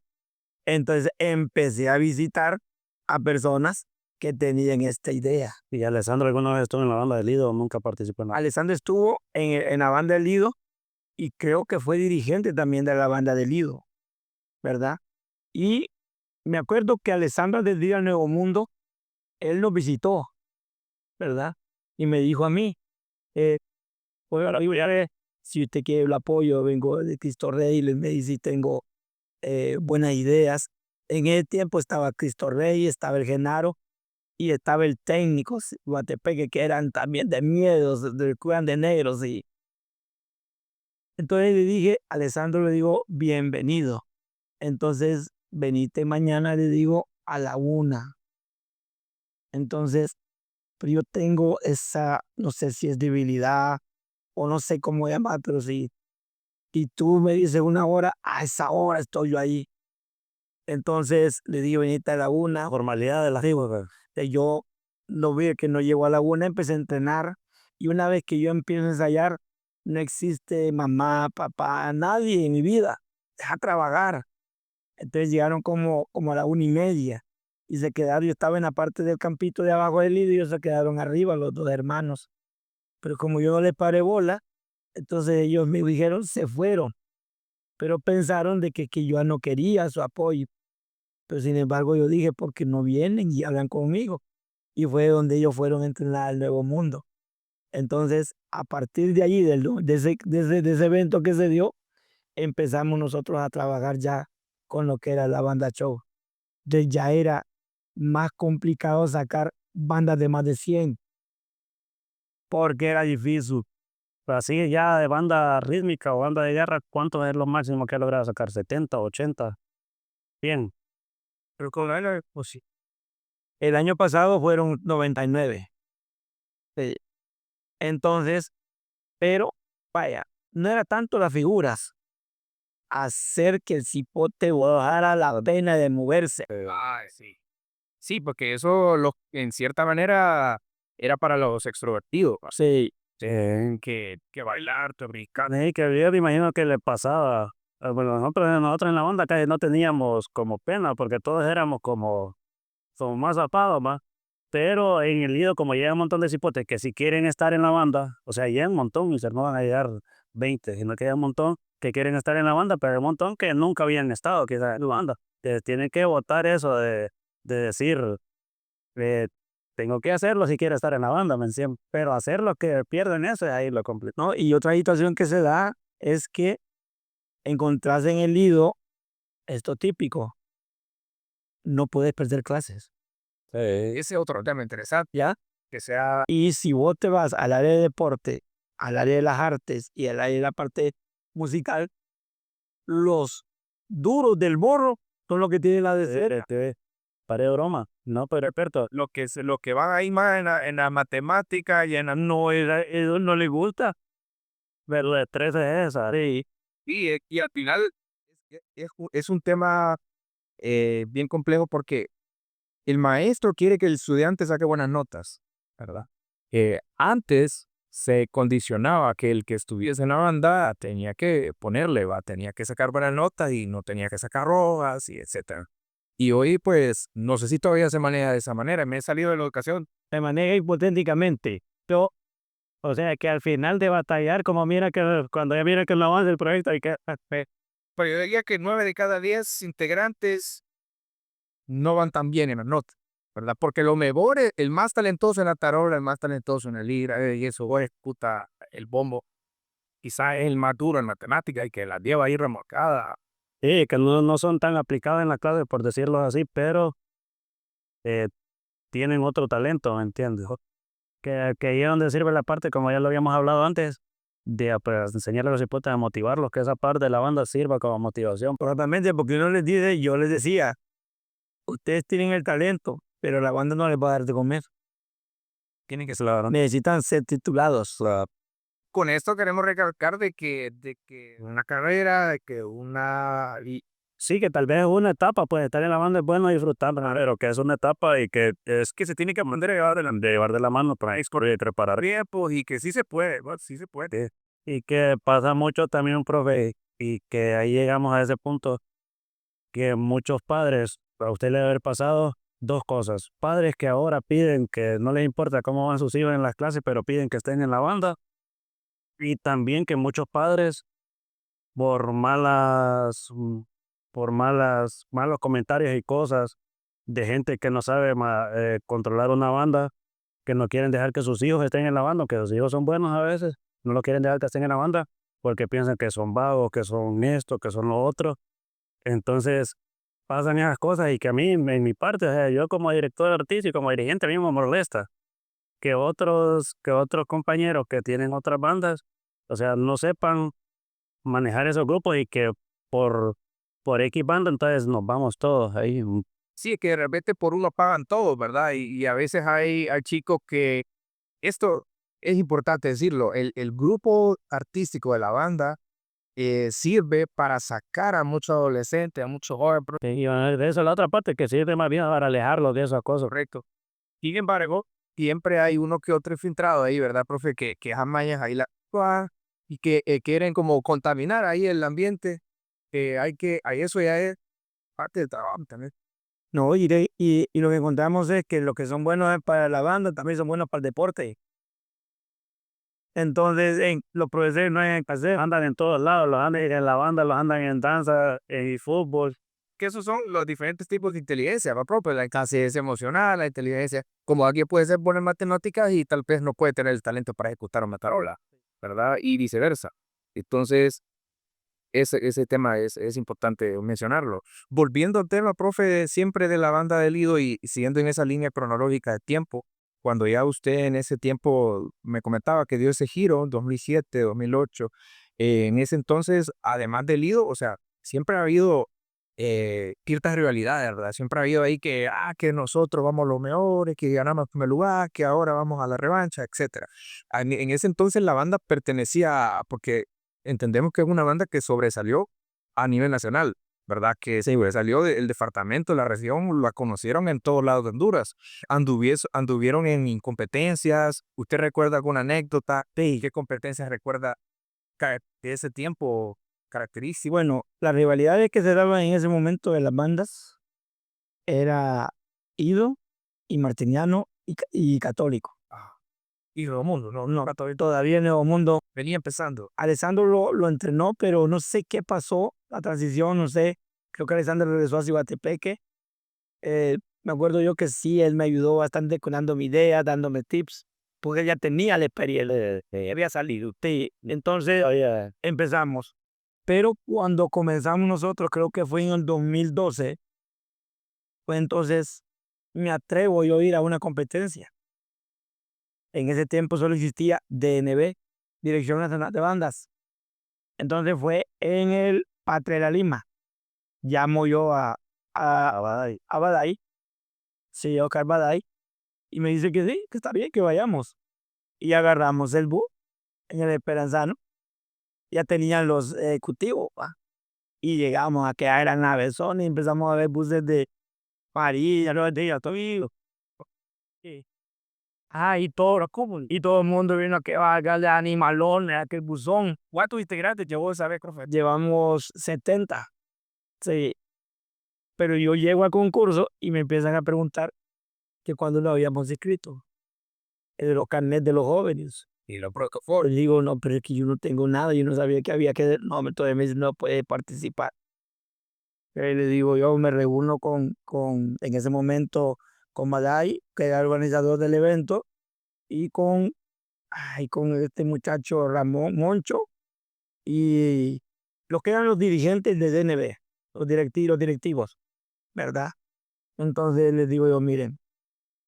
entonces empecé a visitar a personas que tenían esta idea. ¿Y Alessandro alguna vez estuvo en la banda de Lido o nunca participó en nada? Alessandro estuvo en la banda del Lido y creo que fue dirigente también de la banda del Lido, ¿verdad? Y me acuerdo que Alessandro desde ir al Nuevo Mundo, él nos visitó, ¿verdad? Y me dijo a mí, oiga, si usted quiere el apoyo, vengo de Cristo Rey, me dice si tengo buenas ideas. En ese tiempo estaba Cristo Rey, estaba el Genaro y estaba el técnico Guatepeque, que eran también de miedos, del clan de negros. Y entonces le dije, Alessandro, le digo, bienvenido. Entonces, venite mañana, le digo, a la 1. Entonces, pero yo tengo esa, no sé si es debilidad o no sé cómo llamar, pero sí. Y tú me dices 1 hora, a esa hora estoy yo ahí. Entonces le digo, venite a la 1. Formalidad de la tribu. Yo lo vi que no llego a la 1, empecé a entrenar. Y una vez que yo empiezo a ensayar, no existe mamá, papá, nadie en mi vida. Deja trabajar. Entonces llegaron como a la 1:30 y se quedaron. Yo estaba en la parte del campito de abajo del lido y ellos se quedaron arriba, los 2 hermanos. Pero como yo no les paré bola, entonces ellos me dijeron, se fueron. Pero pensaron de que yo no quería su apoyo. Pero sin embargo yo dije, porque no vienen y hablan conmigo. Y fue donde ellos fueron a entrenar al Nuevo Mundo. Entonces, a partir de allí, de ese evento que se dio, empezamos nosotros a trabajar ya con lo que era la banda show. Ya era más complicado sacar bandas de más de 100 porque era difícil. así ya de banda rítmica o banda de guerra, ¿cuánto es lo máximo que has logrado sacar? ¿70, 80? Bien. Pero con él, pues sí. El año pasado fueron 99. Sí. Entonces, pero vaya, no era tanto las figuras, hacer que el cipote bajara la pena de moverse. Sí. Sí, porque eso en cierta manera era para los extrovertidos, ¿va? Sí, Sí. Que bailar, te brincar. Sí, que yo me imagino que le pasaba. Bueno, nosotros en la banda casi no teníamos como pena, porque todos éramos como más zapados, más. Pero en el Lido, como llega un montón de cipotes que si quieren estar en la banda, o sea, llegan un montón, y no van a llegar 20, sino que hay un montón que quieren estar en la banda, pero hay un montón que nunca habían estado quizás en la banda. Que tienen que votar eso de decir, eh, tengo que hacerlo si quiero estar en la banda, ¿me entiendes? Pero hacerlo que pierden eso, ahí lo complicado. ¿no? Y otra situación que se da es que encontrás en el Lido esto típico, no puedes perder clases, Ese es otro tema interesante, ¿ya? que sea, Y si vos te vas al área de deporte, al área de las artes y al área de la parte musical, los duros del morro son los que tienen la de cerca. Paré de broma. No, pero experto. lo que van ahí más en la matemática y en la, no, Eso no le gusta. Pero el estrés es esa. Sí, y al final es un tema bien complejo porque el maestro quiere que el estudiante saque buenas notas, ¿verdad? Antes se condicionaba que el que estuviese en la banda tenía que ponerle, ¿va? Tenía que sacar buenas notas y no tenía que sacar rojas y etcétera. Y hoy, pues, no sé si todavía se maneja de esa manera. Me he salido de la educación. de manera hipotéticamente. Pero, o sea, que al final de batallar, como mira que cuando ya mira que no avanza el proyecto, hay que... Pero yo diría que 9 de cada 10 integrantes no van tan bien en la nota, ¿verdad? Porque lo mejor, el más talentoso en la tarola, el más talentoso en el lira, y eso, ejecuta el bombo, quizá es el más duro en matemática y que la lleva ahí remolcada. Sí, que no son tan aplicados en la clase, por decirlo así, pero eh, tienen otro talento, ¿me entiendes? Que ahí es donde sirve la parte, como ya lo habíamos hablado antes, de pues, enseñarle a los hipotes a motivarlos, que esa parte de la banda sirva como motivación. Probablemente porque uno les dice, yo les decía, ustedes tienen el talento, pero la banda no les va a dar de comer. Tienen que ser. Claro. Necesitan ser titulados. Con esto queremos recalcar de que una carrera, de que Sí, que tal vez es una etapa, pues estar en la banda es bueno disfrutar, pero que es una etapa y que es que se tiene que aprender a llevar de la mano para preparar tiempos y que sí se puede, ¿va? Sí se puede. y que pasa mucho también, profe, y que ahí llegamos a ese punto que muchos padres, a usted le debe haber pasado dos cosas. Padres que ahora piden que no les importa cómo van sus hijos en las clases, pero piden que estén en la banda. Y también que muchos padres, por malos comentarios y cosas de gente que no sabe controlar una banda, que no quieren dejar que sus hijos estén en la banda, que sus hijos son buenos a veces, no lo quieren dejar que estén en la banda porque piensan que son vagos, que son esto, que son lo otro. Entonces pasan esas cosas y que a mí, en mi parte, o sea, yo como director artístico y como dirigente, a mí me molesta que otros compañeros que tienen otras bandas, o sea, no sepan manejar esos grupos y que por, por X banda, entonces nos vamos todos ahí. Sí, que de repente por uno pagan todo, ¿verdad? Y a veces hay chicos que, esto es importante decirlo, el grupo artístico de la banda sirve para sacar a muchos adolescentes, a muchos jóvenes, Y de eso es la otra parte que sirve más bien para alejarlos de esas cosas. correcto. Sin embargo, siempre hay uno que otro infiltrado ahí, ¿verdad, profe? Que esas mañas ahí y que quieren como contaminar ahí el ambiente. Ahí eso ya es parte del trabajo también. No, y lo que encontramos es que los que son buenos para la banda también son buenos para el deporte. Entonces, los profesores no hay que hacer, andan en todos lados, los andan en la banda, los andan en danza, en fútbol. Que esos son los diferentes tipos de inteligencia, ¿va, profe? La inteligencia emocional, la inteligencia, como alguien puede ser bueno en matemáticas y tal vez no puede tener el talento para ejecutar una tarola, ¿verdad? Y viceversa. Entonces, ese tema es importante mencionarlo. Volviendo al tema, profe, siempre de la banda del Lido y siguiendo en esa línea cronológica de tiempo, cuando ya usted en ese tiempo me comentaba que dio ese giro, 2007, 2008, en ese entonces, además del Lido, o sea, siempre ha habido ciertas rivalidades, ¿verdad? Siempre ha habido ahí que nosotros vamos los mejores, que ganamos el primer lugar, que ahora vamos a la revancha, etcétera. En ese entonces la banda pertenecía, porque entendemos que es una banda que sobresalió a nivel nacional, ¿verdad? Que Sí, sobresalió del departamento, la región, la conocieron en todos lados de Honduras. Anduvieron en incompetencias. ¿Usted recuerda alguna anécdota? sí. ¿Qué competencias recuerda de ese tiempo característico? Bueno, las rivalidades que se daban en ese momento de las bandas era Ido y Martiniano y Católico. Ah, y Romundo, no, No, Católico, todavía en Nuevo Mundo. venía empezando. Alessandro lo entrenó, pero no sé qué pasó, la transición, no sé. Creo que Alessandro regresó a Cibatepeque. Me acuerdo yo que sí, él me ayudó bastante con dándome ideas, dándome tips, porque él ya tenía la experiencia, había salido. Sí. Entonces empezamos. Pero cuando comenzamos nosotros, creo que fue en el 2012, pues entonces me atrevo yo a ir a una competencia. En ese tiempo solo existía DNB, Dirección Nacional de Bandas. Entonces fue en el Patria de la Lima. Llamo yo a Baday, sí, Oscar Baday, y me dice que sí, que está bien, que vayamos. Y agarramos el bus en el Esperanzano. Ya tenían los ejecutivos, ¿va? Y llegamos a que eran navezones y empezamos a ver buses de París, ya no de todo. Sí. Y todo el mundo vino a que valga de animalones, aquel buzón. ¿Cuántos integrantes llevó esa vez, profe? Llevamos 70. Sí. Pero yo llego al concurso y me empiezan a preguntar que cuándo lo habíamos inscrito, de los carnets de los jóvenes. Y los Protofor. Pues digo, no, pero es que yo no tengo nada, yo no sabía que había que, no, entonces me dice, no puede participar. Le digo, yo me reúno en ese momento, con Maday, que era el organizador del evento, y con este muchacho Ramón Moncho, y los que eran los dirigentes de DNB, los directivos, ¿verdad? Entonces les digo yo, miren,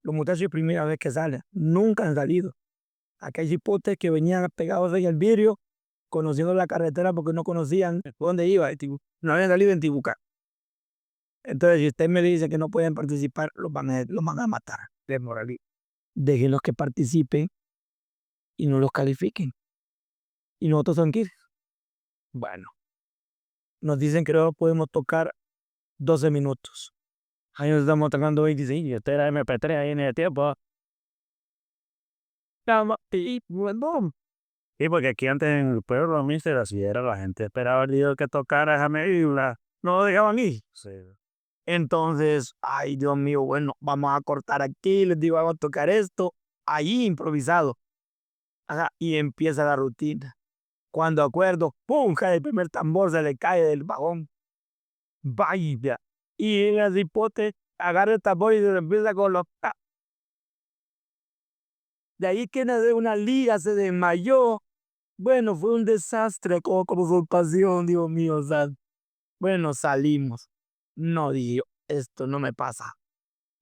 los muchachos es primera vez que salen, nunca han salido. Acá hay hipotes que venían pegados en el vidrio, conociendo la carretera porque no conocían dónde iba. No habían salido en Tibucá. Entonces, si usted me dice que no pueden participar, los van a matar. Desmoraliza. Déjenlos que participen y no los califiquen. Y nosotros tranquilos. Bueno, nos dicen que no podemos tocar 12 minutos. Ahí nos estamos tocando 25. Y usted era MP3 ahí en el tiempo. Y bueno, Sí, porque aquí antes en el pueblo, mister, así era, la gente esperaba el líder que tocara esa medida. no lo dejaban ir. Sí. Entonces, ay, Dios mío, bueno, vamos a cortar aquí, les digo, vamos a tocar esto, ahí improvisado. Ajá, y empieza la rutina. Cuando acuerdo, ¡pum! Cae el primer tambor, se le cae del bajón. Vaya. Y en el cipote, agarra el tambor y se lo empieza a colocar. De ahí que nace una liga, se desmayó. Bueno, fue un desastre como su pasión, Dios mío, santo. Bueno, salimos. No, dije yo, esto no me pasa.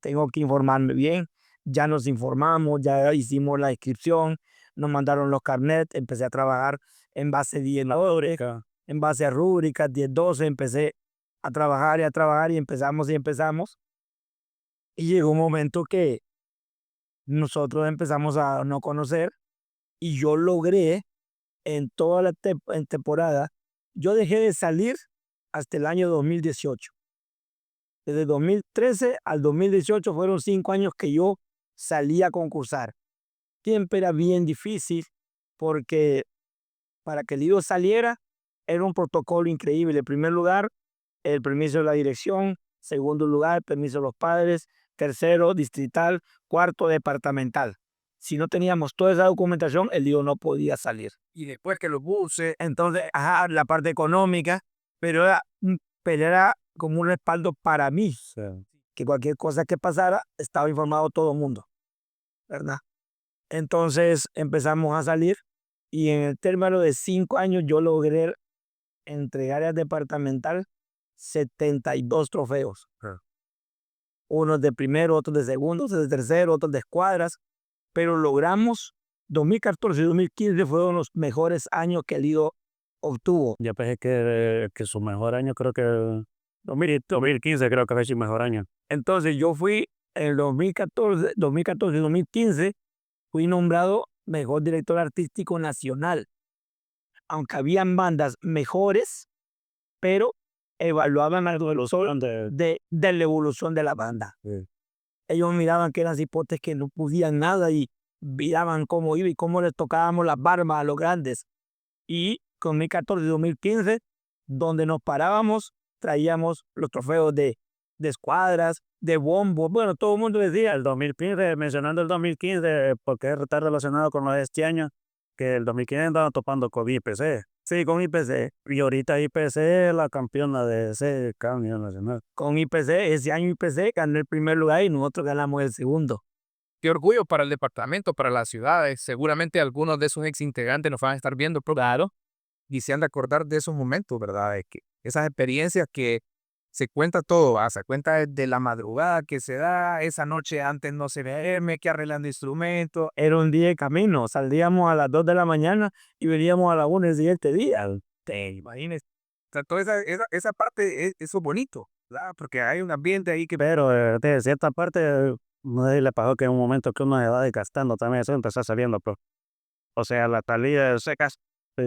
Tengo que informarme bien. Ya nos informamos, ya hicimos la inscripción, nos mandaron los carnets, empecé a trabajar en base a 10 indicadores, en base a rúbricas, 10, 12, empecé a trabajar y empezamos. Y llegó un momento que nosotros empezamos a no conocer y yo logré en toda en temporada, yo dejé de salir hasta el año 2018. Desde 2013 al 2018 fueron 5 años que yo salí a concursar. Siempre era bien difícil porque para que el IDO saliera era un protocolo increíble. En primer lugar, el permiso de la dirección. Segundo lugar, el permiso de los padres. Tercero, distrital. Cuarto, departamental. Si no teníamos toda esa documentación, el IDO no podía salir. Y después que los buses, Entonces, ajá, la parte económica, pero era como un respaldo para mí, Sí. que cualquier cosa que pasara, estaba informado todo el mundo, ¿verdad? Entonces empezamos a salir y en el término de 5 años yo logré entregar al departamental 72 trofeos. Ah. Unos de primero, otros de segundo, otros de tercero, otros de escuadras. pero logramos, 2014 y 2015 fueron los mejores años que el Lido obtuvo. Yo pensé que su mejor año creo que 2015 creo que fue su mejor año. Entonces yo fui en el 2014 y 2015, fui nombrado mejor director artístico nacional. Aunque habían bandas mejores, pero evaluaban algo de los otros de la evolución de la banda. Sí. Ellos miraban que eran cipotes que no podían nada y miraban cómo iba y cómo les tocábamos las barbas a los grandes. Y con 2014 y 2015, donde nos parábamos, traíamos los trofeos de escuadras, de bombos. Bueno, todo el mundo decía, El 2015, mencionando el 2015, porque está relacionado con lo de este año, que el 2015 andaban topando con IPC. sí, con IPC. Y ahorita IPC es la campeona de ese cambio nacional. Con IPC, ese año IPC ganó el primer lugar y nosotros ganamos el segundo. Qué orgullo para el departamento, para las ciudades. Seguramente algunos de esos exintegrantes nos van a estar viendo, claro, y se han de acordar de esos momentos, ¿verdad? De que esas experiencias que se cuenta todo, se cuenta de la madrugada que se da, esa noche antes no se ve, que arreglando instrumentos. Era un día de camino, salíamos a las 2 de la mañana y veníamos a la 1 el siguiente día. Te imaginas. O sea, toda esa parte, eso es bonito, ¿verdad? Porque hay un ambiente ahí que... Pero de cierta parte, no sé si le pasó que en un momento que uno se va desgastando también, eso empezó saliendo, pero, o sea, la salida secas.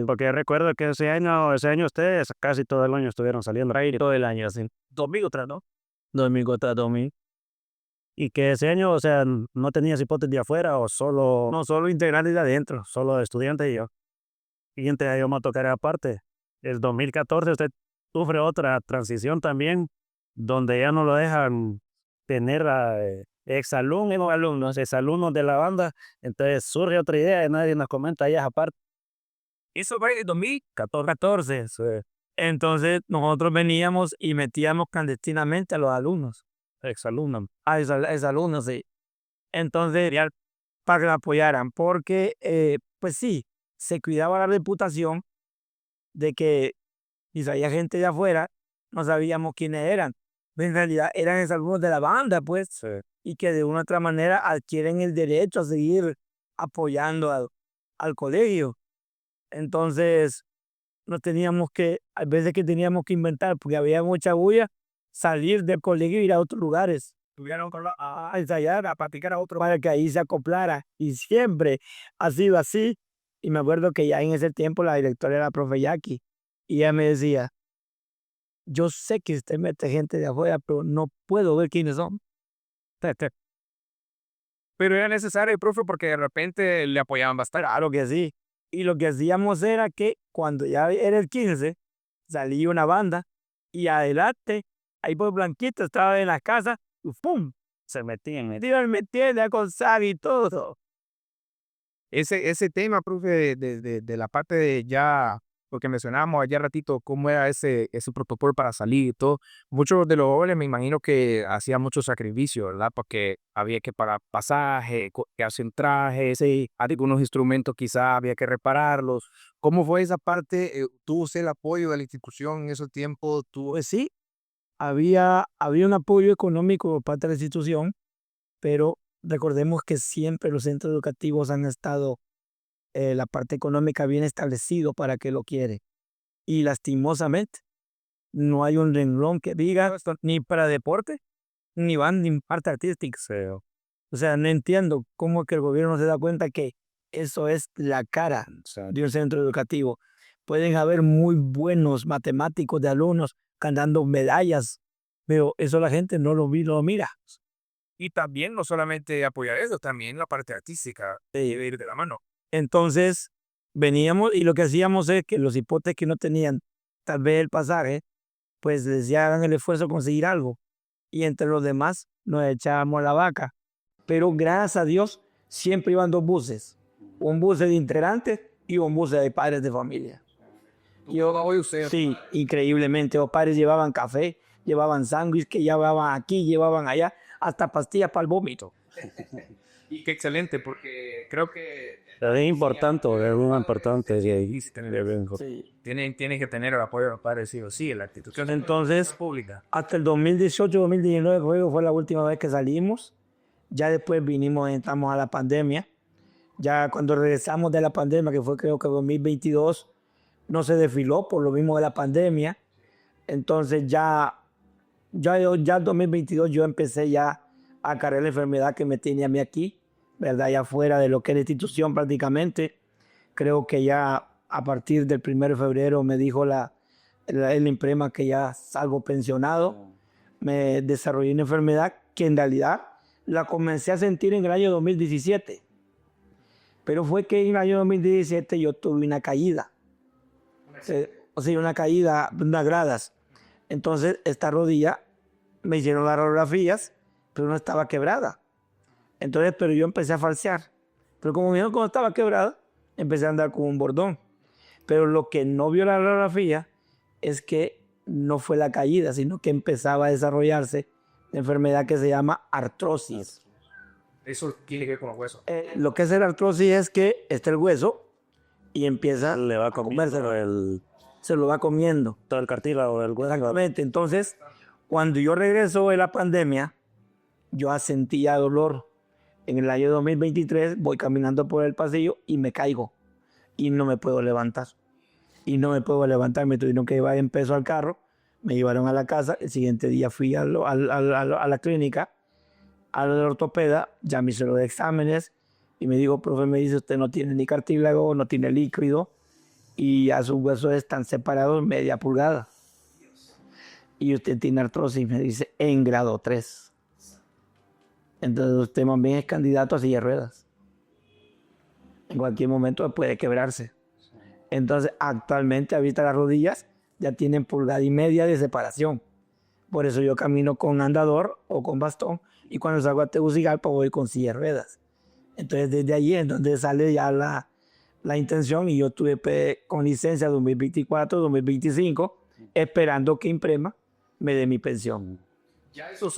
Porque recuerdo que ese año ustedes casi todo el año estuvieron saliendo. Ahí todo el año, así. 2000 tras, ¿no? 2000 contra 2000. Y que ese año, o sea, no tenías hipótesis de afuera o solo... No, solo integrantes de adentro. Solo estudiantes y yo. Siguiente año me tocaré aparte. El 2014 usted sufre otra transición también, donde ya no lo dejan tener a exalumnos de la banda. Entonces surge otra idea y nadie nos comenta ellas aparte. Eso fue en 2014. Sí, Entonces nosotros veníamos y metíamos clandestinamente a los alumnos. exalumnos. A exalumnos, sí. Entonces, ya para que la apoyaran, porque, pues sí, se cuidaba la reputación de que si salía gente de afuera, no sabíamos quiénes eran. En realidad eran exalumnos de la banda, pues, Sí. y que de una u otra manera adquieren el derecho a seguir apoyando al colegio. Entonces, no teníamos que, a veces que teníamos que inventar, porque había mucha bulla, salir del colegio y ir a otros lugares. Tuvieron a ensayar, a practicar a otro para que ahí se acoplara. Y siempre ha sido así. Y me acuerdo que ya en ese tiempo la directora era la profe Jackie. Y ella me decía, yo sé que usted mete gente de afuera, pero no puedo ver quiénes son. Pero era necesario, profe, porque de repente le apoyaban bastante. Claro que sí. Y lo que hacíamos era que cuando ya era el 15, salía una banda y adelante, ahí por Blanquito estaba en la casa, y ¡pum! Se metían. Metían con Sabi y todo. Ese tema, profe, de la parte de ya, porque mencionábamos allá ratito cómo era ese protocolo para salir y todo. Muchos de los jóvenes me imagino que hacían mucho sacrificio, ¿verdad? Porque había que pagar pasaje, que hacen trajes, Sí. algunos instrumentos quizás había que repararlos. ¿Cómo fue esa parte? ¿Tuvo usted el apoyo de la institución en esos tiempos? Pues sí, había un apoyo económico por parte de la institución, pero recordemos que siempre los centros educativos han estado la parte económica bien establecido para que lo quiere. Y lastimosamente, no hay un renglón que diga ni para deporte, ni van ni parte artística. O sea, no entiendo cómo que el gobierno se da cuenta que eso es la cara de un centro educativo. Pueden haber muy buenos matemáticos de alumnos ganando medallas, pero eso la gente no lo mira. Y también no solamente apoyar eso, también la parte artística, debe ir de la mano. Entonces, veníamos y lo que hacíamos es que los hipotes que no tenían tal vez el pasaje, pues les hagan el esfuerzo de conseguir algo. Y entre los demás nos echábamos la vaca. Pero gracias a Dios, siempre iban dos buses. Un bus de integrantes y un bus de padres de familia. Sí, increíblemente. Los padres llevaban café, llevaban sándwich que llevaban aquí, llevaban allá, hasta pastillas para el vómito. Y qué excelente, porque creo que Es importante, es muy importante. Sí. tienen que tener el apoyo de los padres, sí o sí, en la institución Entonces, pública. hasta el 2018-2019 fue la última vez que salimos. Ya después entramos a la pandemia Ya cuando regresamos de la pandemia, que fue creo que 2022, no se desfiló por lo mismo de la pandemia. Entonces ya en 2022 yo empecé ya a cargar la enfermedad que me tenía a mí aquí, ¿verdad? Ya fuera de lo que es la institución prácticamente. Creo que ya a partir del 1 de febrero me dijo el imprema que ya salgo pensionado. Me desarrollé una enfermedad que en realidad la comencé a sentir en el año 2017. Pero fue que en el año 2017 yo tuve una caída. O sea, una caída de unas gradas. Entonces, esta rodilla me hicieron las radiografías, pero no estaba quebrada. Entonces, pero yo empecé a falsear. Pero como me dijeron que no estaba quebrada, empecé a andar con un bordón. Pero lo que no vio la radiografía es que no fue la caída, sino que empezaba a desarrollarse la enfermedad que se llama artrosis. Eso tiene que ver con los huesos. Lo que es el artrosis es que está el hueso y empieza Le va a comérselo. comiendo Se lo va comiendo. todo el cartílago del hueso. Exactamente. Entonces, cuando yo regreso de la pandemia, yo sentía dolor. En el año 2023 voy caminando por el pasillo y me caigo y no me puedo levantar. Y no me puedo levantar, me tuvieron que llevar en peso al carro, me llevaron a la casa, el siguiente día fui a la clínica, al ortopeda, ya me hicieron los exámenes y me dijo, profe, me dice, usted no tiene ni cartílago, no tiene líquido y a sus huesos están separados media pulgada. Y usted tiene artrosis, me dice, en grado 3. Entonces usted más bien es candidato a silla de ruedas. En cualquier momento puede quebrarse. Entonces actualmente ahorita las rodillas ya tienen 1,5 pulgadas de separación. Por eso yo camino con andador o con bastón y cuando salgo a Tegucigalpa voy con silla de ruedas. Entonces desde allí es donde sale ya la intención y yo estuve con licencia 2024, 2025 esperando que Imprema me dé mi pensión.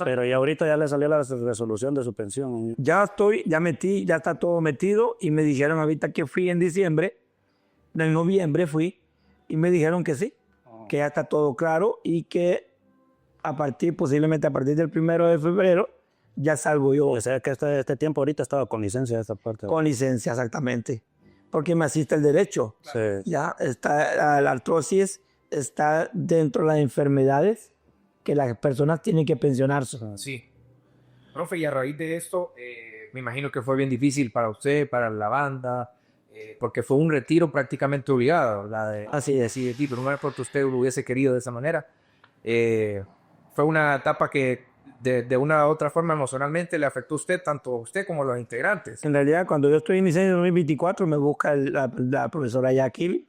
Pero ya ahorita ya le salió la resolución de su pensión. Ya está todo metido y me dijeron ahorita que fui en diciembre, en noviembre fui y me dijeron que sí, que ya está todo claro y que posiblemente a partir del 1 de febrero ya salgo yo. O sea que este tiempo ahorita estaba con licencia esta parte. Con licencia, exactamente, porque me asiste el derecho. Sí. Ya está, la artrosis está dentro de las enfermedades que las personas tienen que pensionarse. Sí. Profe, y a raíz de esto, me imagino que fue bien difícil para usted, para la banda, porque fue un retiro prácticamente obligado, ¿verdad? Así es. Sí, pero no es porque usted lo hubiese querido de esa manera. Fue una etapa que de una u otra forma emocionalmente le afectó a usted, tanto a usted como a los integrantes. En realidad, cuando yo estoy en licencia en 2024, me busca la profesora Yakil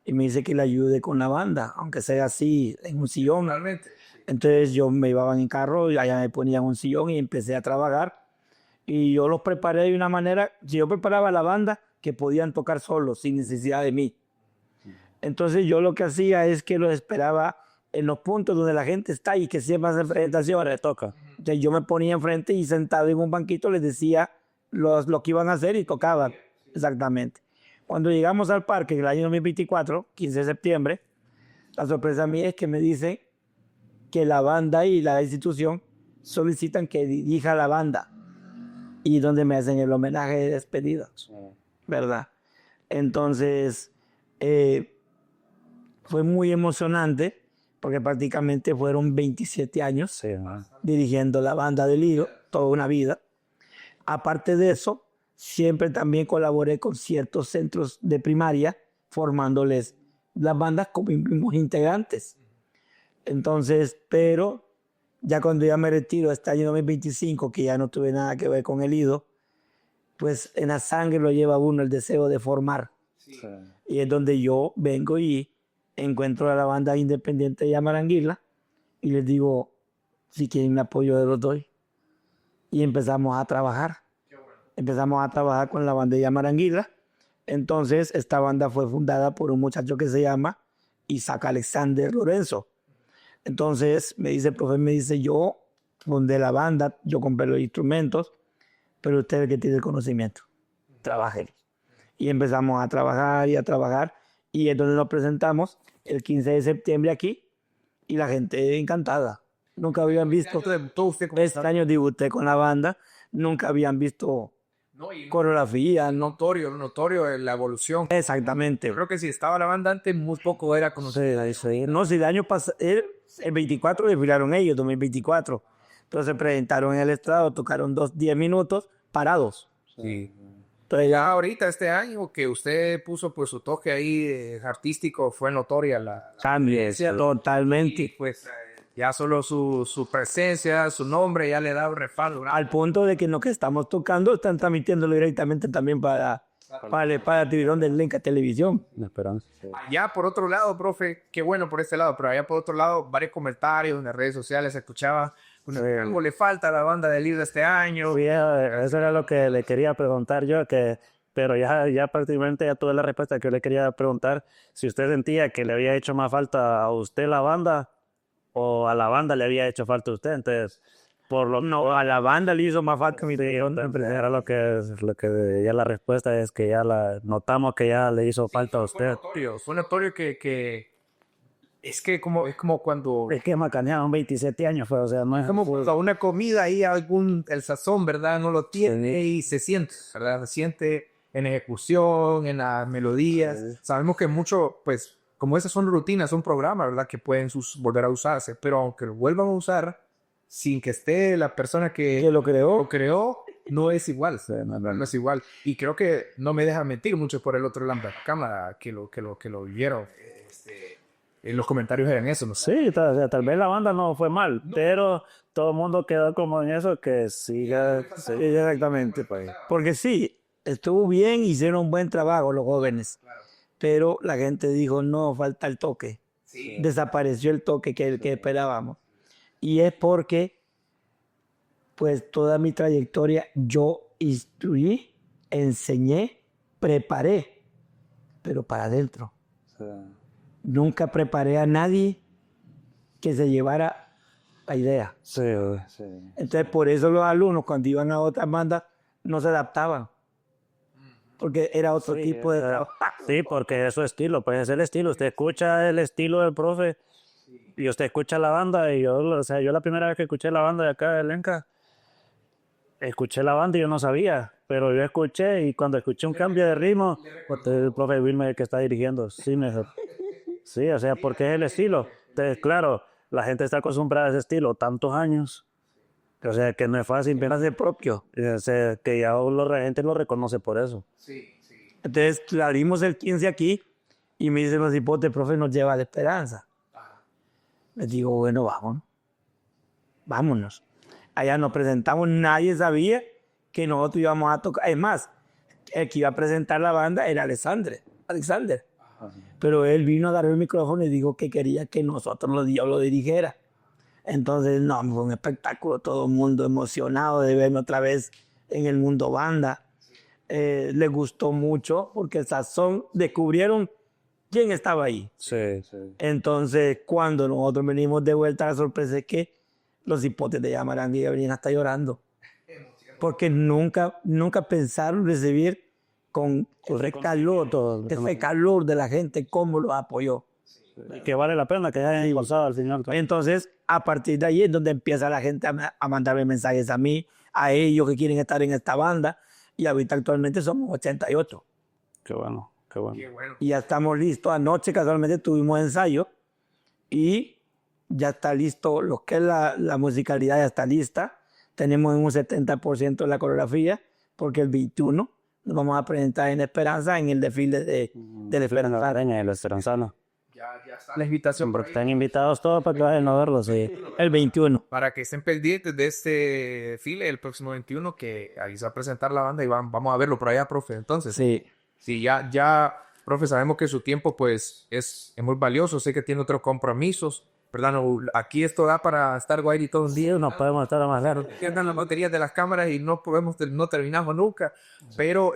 y me dice que le ayude con la banda, aunque sea así, en un sillón. Realmente. Entonces yo me llevaban en carro y allá me ponían un sillón y empecé a trabajar. Y yo los preparé de una manera, si yo preparaba la banda, que podían tocar solos, sin necesidad de mí. Entonces yo lo que hacía es que los esperaba en los puntos donde la gente está y que siempre hacen presentaciones. Toca. Entonces yo me ponía enfrente y sentado en un banquito les decía lo que iban a hacer y tocaban. Exactamente. Cuando llegamos al parque en el año 2024, 15 de septiembre, la sorpresa mía es que me dicen que la banda y la institución solicitan que dirija la banda y donde me hacen el homenaje de despedida, ¿verdad? Entonces, fue muy emocionante porque prácticamente fueron 27 años Sí, ¿no? dirigiendo la banda del Lido, toda una vida. Aparte de eso, siempre también colaboré con ciertos centros de primaria formándoles las bandas como mismos integrantes. Entonces, pero ya cuando ya me retiro este año 2025, que ya no tuve nada que ver con el Lido, pues en la sangre lo lleva uno el deseo de formar. Sí. Y es donde yo vengo y encuentro a la banda independiente de Maranguila y les digo, si quieren el apoyo de los doy. Y empezamos a trabajar. Empezamos a trabajar con la banda de Maranguila. Entonces, esta banda fue fundada por un muchacho que se llama Isaac Alexander Lorenzo. Entonces, me dice el profe, me dice, yo fundé la banda, yo compré los instrumentos, pero usted es el que tiene el conocimiento. Trabajen. Y empezamos a trabajar y a trabajar. Y es donde nos presentamos el 15 de septiembre aquí. Y la gente encantada. Nunca habían visto. Este año debuté con la banda. Nunca habían visto No, y coreografía, no. notorio la evolución. Exactamente. Yo creo que si estaba la banda antes, muy poco era conocido. Sí. No, si el año pasado, el 24 desfilaron ellos, 2024. Entonces se presentaron en el estrado, tocaron 10 minutos parados. Sí. Entonces Ya ya ahorita, este año, que usted puso pues su toque ahí artístico, fue notoria la cambia, y, totalmente. pues ya solo su presencia, su nombre ya le da un respaldo grande. Al punto de que lo que estamos tocando están transmitiéndolo directamente también para el tiburón del Lenca Televisión. La esperanza. Allá por otro lado, profe, qué bueno por este lado, pero allá por otro lado, varios comentarios en las redes sociales, se escuchaba, algo le falta a la banda de líder este año. Sí, eso era lo que le quería preguntar yo, pero ya prácticamente ya tuve la respuesta que yo le quería preguntar. Si usted sentía que le había hecho más falta a usted la banda o a la banda le había hecho falta a usted. Entonces, No, a la banda le hizo más falta mi teléfono. era lo que ya la respuesta es que notamos que ya le hizo falta a usted. Fue notorio que es como cuando Es que macanearon 27 años, fue, o sea, no es como cuando una comida ahí el sazón, ¿verdad? No lo tiene y se siente, ¿verdad? Se siente en ejecución, en las melodías. Sí. Sabemos que mucho, pues, como esas son rutinas, son programas, ¿verdad? Que pueden volver a usarse, pero aunque lo vuelvan a usar, sin que esté la persona que lo creó, no es igual, no es igual. Y creo que no me deja mentir mucho por el otro lado de la cámara que lo vieron. En los comentarios eran eso, no sé. Sí, o sea, tal vez la banda no fue mal, pero todo el mundo quedó como en eso que siga. Sí, exactamente. Pues. Porque sí, estuvo bien, hicieron un buen trabajo los jóvenes, pero la gente dijo, no, falta el toque. Sí. Desapareció el toque que esperábamos. Y es porque, pues, toda mi trayectoria yo instruí, enseñé, preparé, pero para adentro. Sí. Nunca preparé a nadie que se llevara la idea. Sí. Entonces, por eso los alumnos, cuando iban a otras bandas, no se adaptaban. Porque era otro tipo de trabajo. Sí, porque es su estilo, pues es el estilo. Usted escucha el estilo del profe y usted escucha la banda. Y yo la primera vez que escuché la banda de acá de Lenca, escuché la banda y yo no sabía, pero yo escuché y cuando escuché un cambio de ritmo, pues el profe Wilmer que está dirigiendo, sí, o sea, porque es el estilo. Entonces, claro, la gente está acostumbrada a ese estilo tantos años, o sea, que no es fácil Hace propio. o sea, que ya la gente lo reconoce por eso. Entonces, salimos el 15 aquí y me dicen los hipotes, profe, nos lleva a la esperanza. Les digo, bueno, vámonos. Allá nos presentamos, nadie sabía que nosotros íbamos a tocar. Es más, el que iba a presentar la banda era Alexander. Pero él vino a dar el micrófono y dijo que quería que nosotros yo lo dirigiera. Entonces, no, fue un espectáculo, todo el mundo emocionado de verme otra vez en el mundo banda. Les gustó mucho porque el sazón descubrieron quién estaba ahí. Sí. Entonces, cuando nosotros venimos de vuelta, la sorpresa es que los hipotes de Yamarangui venían hasta llorando. Porque nunca pensaron recibir con ese calor de la gente, cómo los apoyó. Que vale la pena que hayan impulsado al final. Entonces, a partir de ahí es donde empieza la gente a mandarme mensajes a mí, a ellos que quieren estar en esta banda, y ahorita actualmente somos 88. Qué bueno. Y ya estamos listos. Anoche casualmente tuvimos ensayo y ya está listo, lo que es la musicalidad ya está lista. Tenemos un 70% de la coreografía, porque el 21 nos vamos a presentar en Esperanza en el desfile de la Esperanza. En el Esperanzano. Ya está la invitación por ahí. Están invitados todos para que vayan a verlos. Sí. El 21. Para que estén pendientes de este desfile el próximo 21, que ahí se va a presentar la banda y vamos a verlo por allá, profe. Entonces, sí, ya, profe, sabemos que su tiempo pues es muy valioso. Sé que tiene otros compromisos, ¿verdad? No, aquí esto da para estar guay todo un día. No podemos estar más largo. Quedan las baterías de las cámaras y no no terminamos nunca. Pero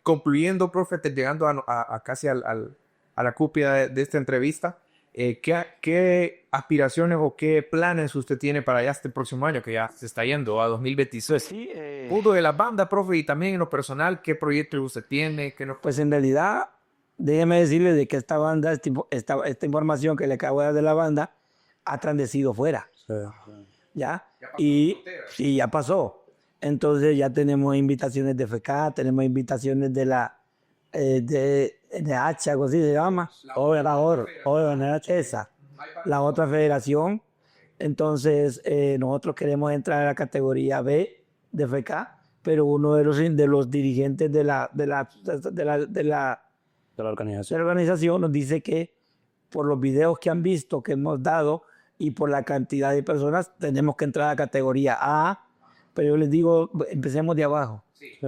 concluyendo, profe, llegando a casi a la cúpula de esta entrevista, ¿qué aspiraciones o qué planes usted tiene para ya este próximo año que ya se está yendo a 2026? Sí, Punto de la banda, profe, y también en lo personal, ¿qué proyectos usted tiene? Pues en realidad, déjeme decirle de que esta banda, esta información que le acabo de dar de la banda, ha transdecido fuera. Sí. ¿Ya? Y sí, ya pasó. Entonces ya tenemos invitaciones de FK, tenemos invitaciones de la de H, algo así se llama, esa, la otra federación. Entonces nosotros queremos entrar a la categoría B de FK, pero uno de los dirigentes De la de organización. la organización nos dice que por los videos que han visto, que hemos dado y por la cantidad de personas, tenemos que entrar a la categoría A, pero yo les digo, empecemos de abajo, Sí,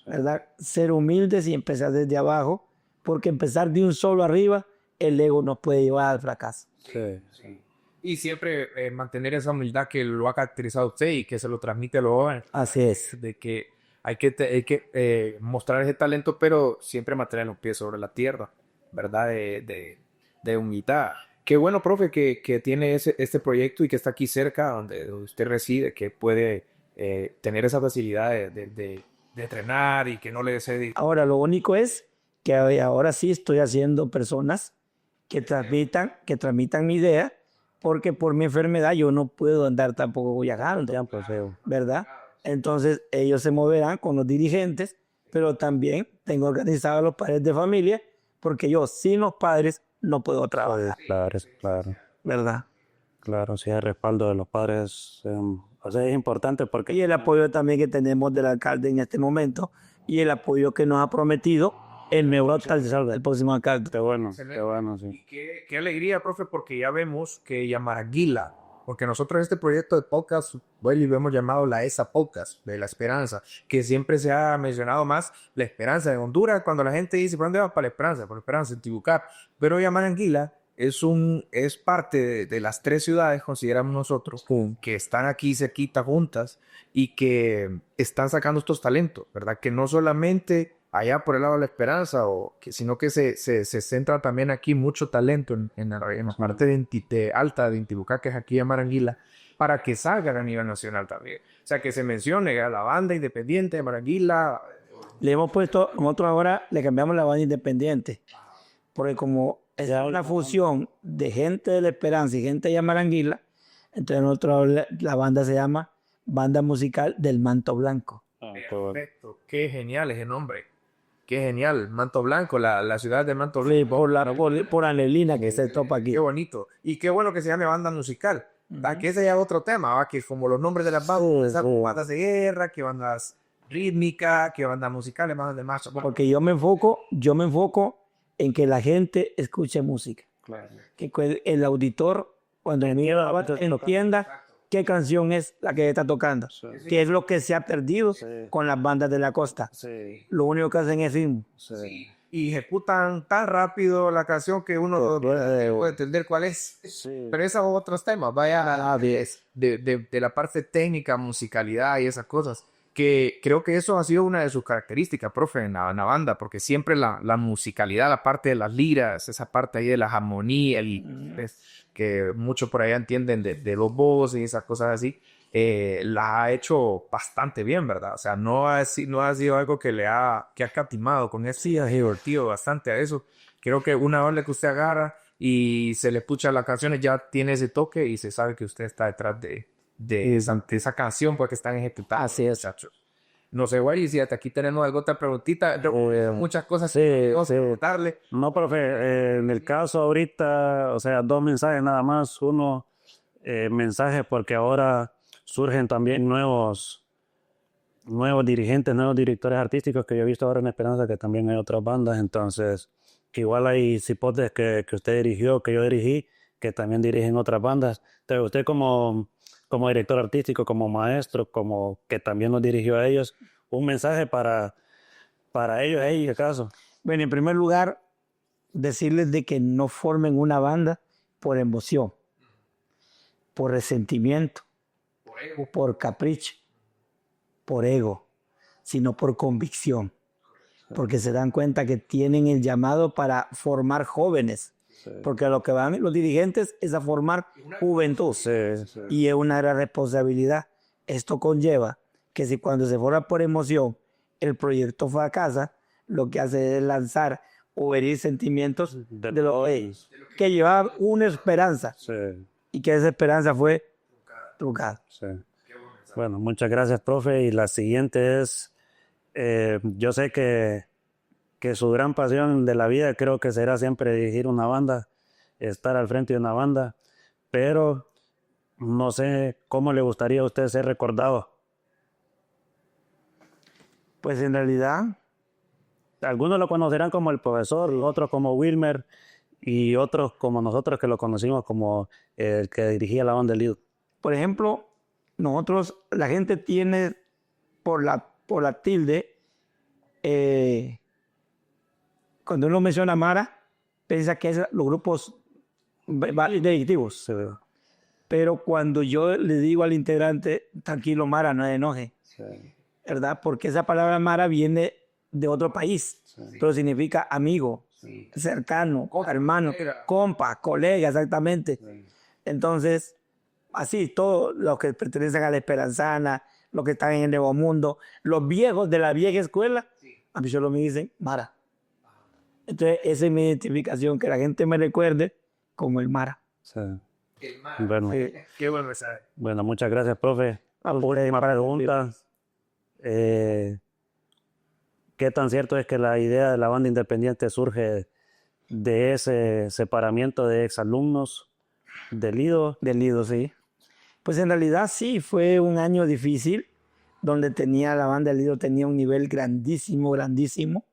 ¿verdad? Ser humildes y empezar desde abajo, porque empezar de un solo arriba, el ego nos puede llevar al fracaso. sí. Y siempre mantener esa humildad que lo ha caracterizado a usted y que se lo transmite a los jóvenes, Así es. de que hay que mostrar ese talento, pero siempre mantener los pies sobre la tierra, ¿verdad? De humildad. Qué bueno, profe, que tiene este proyecto y que está aquí cerca donde usted reside, que puede tener esa facilidad de entrenar y que no le desee. Ahora, lo único es que ahora sí estoy haciendo personas que transmitan mi idea, porque por mi enfermedad yo no puedo andar tampoco viajando, Tiempo, sí. ¿verdad? Entonces ellos se moverán con los dirigentes, pero también tengo organizados los padres de familia, porque yo sin los padres no puedo trabajar, Claro. ¿verdad? Claro, sí, el respaldo de los padres, o sea, es importante porque Y el apoyo también que tenemos del alcalde en este momento y el apoyo que nos ha prometido el nuevo alcalde, el próximo alcalde. qué bueno, sí. Y qué alegría, profe, porque ya vemos que Yamaraguila, porque nosotros este proyecto de podcast, bueno, lo hemos llamado la ESA Podcast, de la esperanza, que siempre se ha mencionado más la esperanza de Honduras, cuando la gente dice, ¿para dónde vas? Para la esperanza, en Tibucap. Pero Yamaraguila es parte de las tres ciudades, consideramos nosotros, que están aquí cerquita juntas y que están sacando estos talentos, ¿verdad? Que no solamente allá por el lado de la esperanza, sino que se centra también aquí mucho talento en la parte de alta de Intibucá, que es aquí en Maranguila, para que salgan a nivel nacional también. O sea, que se mencione a la banda independiente de Maranguila. Le hemos puesto, nosotros ahora le cambiamos la banda independiente, porque como es una fusión de gente de la Esperanza y gente de Maranguila, entonces nosotros la banda se llama Banda Musical del Manto Blanco. Perfecto, qué genial ese nombre. Qué genial, Manto Blanco, la ciudad de Manto Blanco. Por Anelina que se topa aquí. Qué bonito. Y qué bueno que se llame banda musical. Que ese ya es otro tema, ¿va? Que como los nombres de las bandas, bandas de guerra, que bandas rítmicas, que bandas musicales, bandas de marcha. Porque yo me enfoco en que la gente escuche música. Claro. Que el auditor, cuando entienda qué canción es la que está tocando. Que es lo que se ha perdido con las bandas de la costa. Sí. Lo único que hacen es ritmo. Sí. Y ejecutan tan rápido la canción que uno puede entender cuál es. Sí. Pero esos otros temas, vaya, de la parte técnica, musicalidad y esas cosas, que creo que eso ha sido una de sus características, profe, en la banda, porque siempre la musicalidad, la parte de las liras, esa parte ahí de la armonía, que muchos por allá entienden de los voces y esas cosas así, la ha hecho bastante bien, ¿verdad? O sea, no ha sido algo que ha captimado con eso. Sí, ha divertido bastante a eso. Creo que una vez que usted agarra y se le escucha las canciones, ya tiene ese toque y se sabe que usted está detrás de esa canción porque están ejecutadas. Así es. Muchachos. No sé, Wally, si hasta aquí tenemos alguna otra preguntita, muchas cosas sí. darle. No, profe, en el caso ahorita, o sea, 2 mensajes nada más. Uno, mensaje porque ahora surgen también nuevos dirigentes, nuevos directores artísticos que yo he visto ahora en Esperanza, que también hay otras bandas, entonces, que igual hay cipotes que usted dirigió, que yo dirigí, que también dirigen otras bandas. Entonces, usted como director artístico, como maestro, como que también nos dirigió a ellos, un mensaje para ellos, ¿acaso? Bueno, en primer lugar, decirles de que no formen una banda por emoción, por resentimiento, por capricho, por ego, sino por convicción, porque se dan cuenta que tienen el llamado para formar jóvenes, porque a lo que van los dirigentes es a formar juventud, y es una gran responsabilidad. Esto conlleva que si cuando se forma por emoción el proyecto fracasa, lo que hace es lanzar o herir sentimientos de los que llevaba una esperanza, y que esa esperanza fue trucada. Sí. Bueno, muchas gracias, profe. Y la siguiente es, yo sé que su gran pasión de la vida creo que será siempre dirigir una banda, estar al frente de una banda, pero no sé cómo le gustaría a usted ser recordado. Pues en realidad, Algunos lo conocerán como el profesor, otros como Wilmer y otros como nosotros que lo conocimos como el que dirigía la banda de Lido. por ejemplo, nosotros, la gente tiene por la tilde, eh, cuando uno menciona Mara, piensa que es los grupos delictivos. Sí, Pero cuando yo le digo al integrante, tranquilo Mara, no se enoje, sí, ¿verdad? Porque esa palabra Mara viene de otro país, pero significa amigo, sí, cercano, hermano, compa, colega, exactamente. Entonces, así, todos los que pertenecen a la Esperanzana, los que están en el Nuevo Mundo, los viejos de la vieja escuela, a mí solo me dicen Mara. Entonces, esa es mi identificación, que la gente me recuerde como el Mara. sí. Bueno, Qué bueno mensaje. bueno, muchas gracias, profe. Última pregunta. ¿Qué tan cierto es que la idea de la banda independiente surge de ese separamiento de exalumnos del Lido? Del Lido, sí. Pues en realidad sí, fue un año difícil, donde la banda del Lido tenía un nivel grandísimo, grandísimo,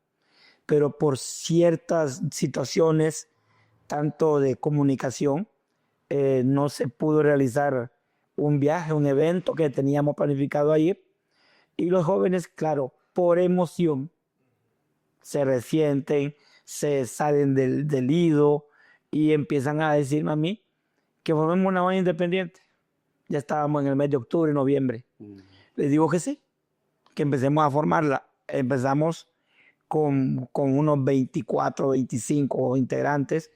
pero por ciertas situaciones, tanto de comunicación, no se pudo realizar un viaje, un evento que teníamos planificado ayer. Y los jóvenes, claro, por emoción, se resienten, se salen del Lido y empiezan a decirme a mí que formemos una banda independiente. Ya estábamos en el mes de octubre, noviembre. Les digo que sí, que empecemos a formarla. Empezamos con unos 24, 25 integrantes,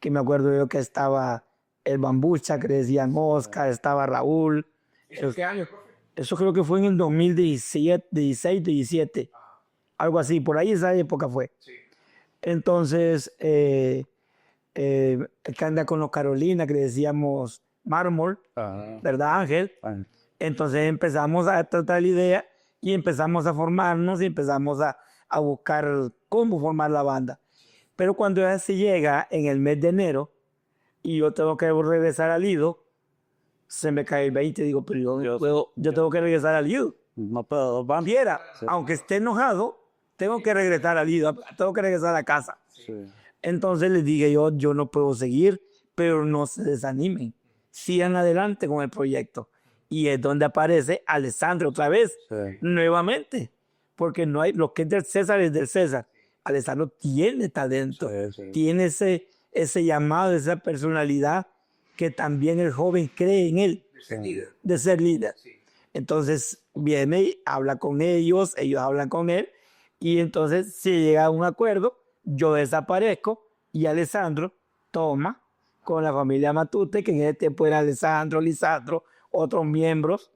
que me acuerdo yo que estaba el Bambucha, que le decían Oscar, estaba Raúl. ¿Qué año, profe? Eso creo que fue en el 2017, 16, 17, algo así, por ahí esa época fue. Sí. Entonces, el que anda con los Carolina, que le decíamos Mármol, ¿verdad, Ángel? Entonces empezamos a tratar la idea y empezamos a formarnos y empezamos a buscar cómo formar la banda. Pero cuando ya se llega en el mes de enero y yo tengo que regresar al Lido, se me cae el 20 y digo, pero yo tengo que regresar al Lido. No puedo, Quiera, aunque esté enojado, tengo que regresar al Lido, tengo que regresar a casa. Sí. Entonces les dije yo no puedo seguir, pero no se desanimen. Sigan adelante con el proyecto. Y es donde aparece Alessandro otra vez, Sí. nuevamente. Porque no hay, lo que es del César es del César. Alessandro tiene talento, Sí. tiene ese llamado, esa personalidad que también el joven cree en él, de ser líder. Entonces viene y habla con ellos hablan con él, y entonces se llega a un acuerdo, yo desaparezco y Alessandro toma con la familia Matute, que en ese tiempo era Alessandro, Lisandro, otros miembros,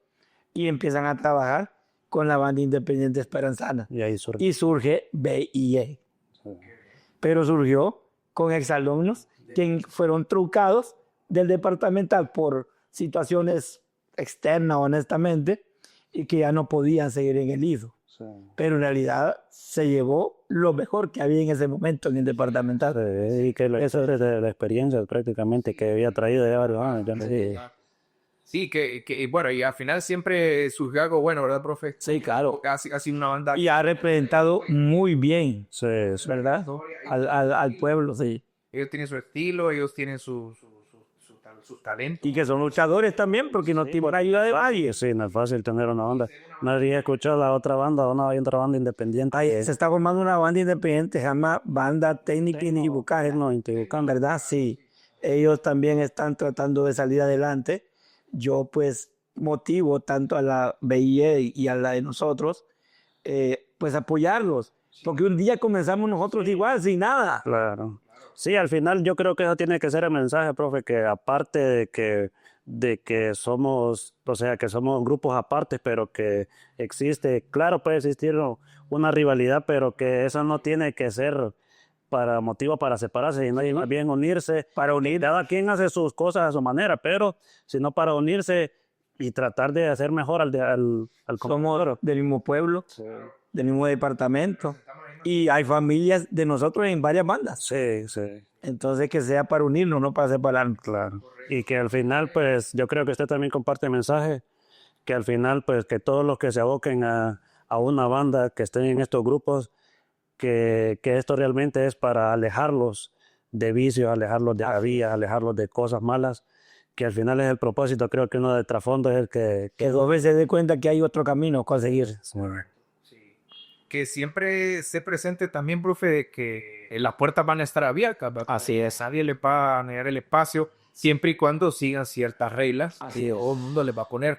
y empiezan a trabajar con la banda independiente Esperanzana. Y ahí surge. Y surge BIE. Pero surgió con exalumnos que fueron trucados del departamental por situaciones externas, honestamente, y que ya no podían seguir en el Lido. Sí. Pero en realidad se llevó lo mejor que había en ese momento en el departamental. Y que eso es de la experiencia prácticamente que había traído de varios años. Ya Sí. Sí, bueno, y al final siempre surgió algo bueno, ¿verdad, profe? Sí, claro. Ha sido una banda. Y ha representado muy bien, Sí, sí. ¿verdad? Al pueblo, sí. Ellos tienen su estilo, ellos tienen sus talentos. Y que son luchadores también, porque no tienen ayuda de nadie. Sí, no es fácil tener una banda. Nadie escuchó la otra banda, hay otra banda independiente. Se está formando una banda independiente, se llama Banda Técnica Intibucán, No, Intibucán. ¿verdad? Sí. Ellos también están tratando de salir adelante. Yo pues motivo tanto a la BIE y a la de nosotros, pues apoyarlos. Porque un día comenzamos nosotros igual, sin nada. Claro. Sí, al final yo creo que eso tiene que ser el mensaje, profe, que aparte de que somos, o sea, que somos grupos apartes, pero que existe, claro, puede existir una rivalidad, pero que eso no tiene que ser para motivo para separarse, sino más bien unirse, para unir, cada quien hace sus cosas a su manera, pero sino para unirse y tratar de hacer mejor al Somos del mismo pueblo, del mismo departamento. Y hay familias de nosotros en varias bandas. Sí, sí, Entonces que sea para unirnos, no para separarnos. claro. Y que al final, pues, yo creo que usted también comparte el mensaje, que al final, pues, que todos los que se aboquen a una banda, que estén en estos grupos, que esto realmente es para alejarlos de vicios, alejarlos de avías, alejarlos de cosas malas, que al final es el propósito. Creo que uno de trasfondo es el Que 2 veces se dé cuenta que hay otro camino a seguir. Que siempre esté presente también, profe, de que las puertas van a estar abiertas, ¿verdad? Así es. Nadie le va a negar el espacio, siempre y cuando sigan ciertas reglas Así que es. todo el mundo les va a poner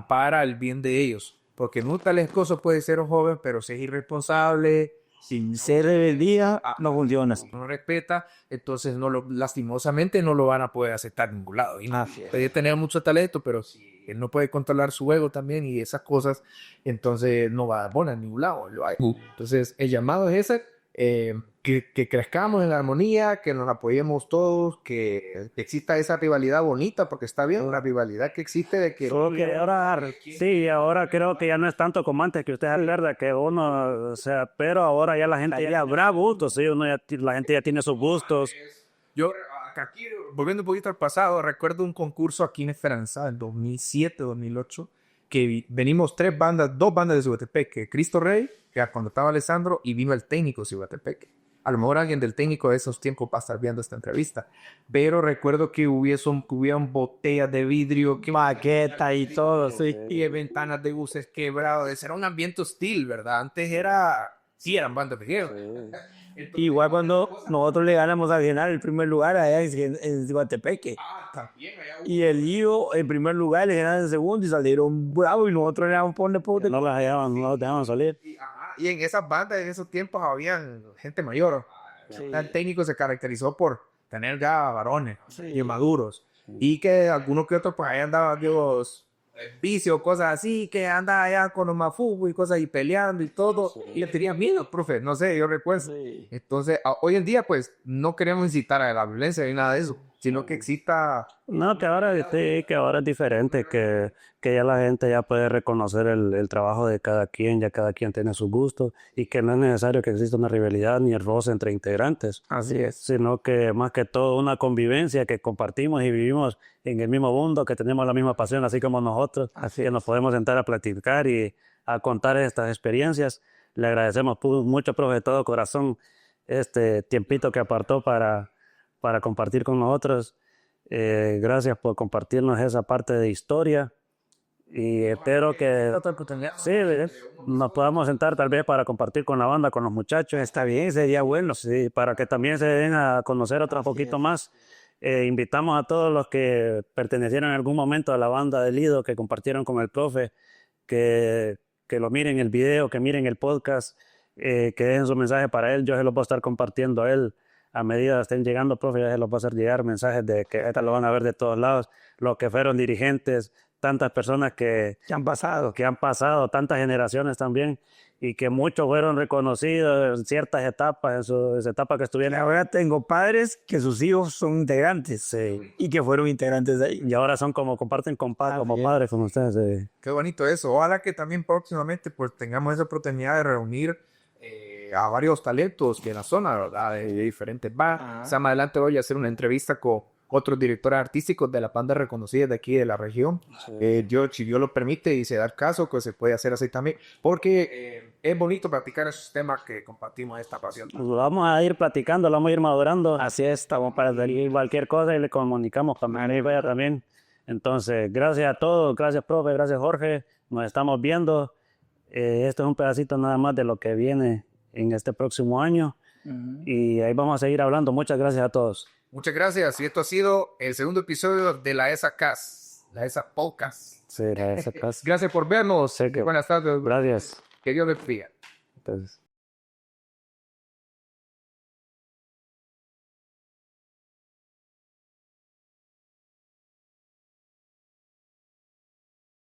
para el bien de ellos. Porque no tales cosas puede ser un joven, pero si es irresponsable, Sin ser rebeldía, no funciona. no respeta, entonces lastimosamente no lo van a poder aceptar en ningún lado. Y Así es. puede tener mucho talento, pero si él no puede controlar su ego también y esas cosas, entonces no va a poner en ningún lado. Entonces el llamado es ese, que crezcamos en armonía, que nos apoyemos todos, que exista esa rivalidad bonita, porque está bien una rivalidad que existe de que... Solo que ahora, sí, ahora creo que ya no es tanto como antes, que usted es verdad que uno, o sea, pero ahora ya la gente ya habrá gustos, sí, la gente ya tiene sus gustos. Yo, aquí, volviendo un poquito al pasado, recuerdo un concurso aquí en Esperanza, en 2007, 2008, que venimos dos bandas de Cihuatepeque, Cristo Rey, que cuando estaba Alessandro, y vino el técnico de Cihuatepeque. A lo mejor alguien del técnico de esos tiempos va a estar viendo esta entrevista, pero recuerdo que hubieron botellas de vidrio, Maqueta y todo, sí. y ventanas de buses quebrados. Era un ambiente hostil, ¿verdad? Antes sí eran bandas viejas. Igual cuando nosotros le ganamos a Bienal el primer lugar allá en Guatepeque. También allá Y el lío en primer lugar, le ganaron en segundo y salieron bravos y nosotros le damos por deporte. No las hallaban, no las dejaban salir. Y en esas bandas, en esos tiempos, había gente mayor. El técnico se caracterizó por tener ya varones y maduros. Y que algunos que otros, pues ahí andaban, digo, vicios, cosas así, que andaba allá con los mafugos y cosas y peleando y todo. Y le tenían miedo, profe, no sé, yo recuerdo. Sí. Entonces, hoy en día, pues, no queremos incitar a la violencia ni nada de eso, sino que exista... No, que ahora, sí, que ahora es diferente, que ya la gente ya puede reconocer el trabajo de cada quien, ya cada quien tiene sus gustos y que no es necesario que exista una rivalidad ni el roce entre integrantes, Así es. sino que más que todo una convivencia, que compartimos y vivimos en el mismo mundo, que tenemos la misma pasión así como nosotros, Así que nos podemos sentar a platicar y a contar estas experiencias. Le agradecemos mucho, profe, de todo corazón este tiempito que apartó para compartir con nosotros. Gracias por compartirnos esa parte de historia y espero que sí, nos podamos sentar tal vez para compartir con la banda, con los muchachos. Está bien, sería bueno. Sí, para que también se den a conocer otro poquito más. Invitamos a todos los que pertenecieron en algún momento a la banda de Lido, que compartieron con el profe, que lo miren el video, que miren el podcast, que den su mensaje para él. Yo se lo puedo estar compartiendo a él. A medida que estén llegando, profe, ya se los va a hacer llegar mensajes de que esta lo van a ver de todos lados, los que fueron dirigentes, tantas personas que ¿Qué han pasado? tantas generaciones también, y que muchos fueron reconocidos en ciertas etapas, en sus etapas que estuvieron. Ahora tengo padres que sus hijos son integrantes Sí. y que fueron integrantes de ahí. Y ahora son comparten como bien. padres con ustedes. Sí. Qué bonito eso. Ojalá que también próximamente pues tengamos esa oportunidad de reunir a varios talentos que en la zona, ¿verdad? De diferentes bandas. Más adelante voy a hacer una entrevista con otros directores artísticos de las bandas reconocidas de aquí de la región. Si Dios lo permite y se da el caso, pues se puede hacer así también. Porque es bonito practicar esos temas que compartimos esta pasión. Pues lo vamos a ir platicando, lo vamos a ir madurando. Así es, estamos para salir cualquier cosa y le comunicamos también. Entonces, gracias a todos, gracias profe, gracias Jorge, nos estamos viendo. Esto es un pedacito nada más de lo que viene en este próximo año y ahí vamos a seguir hablando. Muchas gracias a todos. Muchas gracias. Y esto ha sido el segundo episodio de la ESA Cast, la ESA Podcast. Sí, gracias. Gracias por vernos. Sí, Buenas tardes. Gracias. Que Dios les bendiga. Entonces.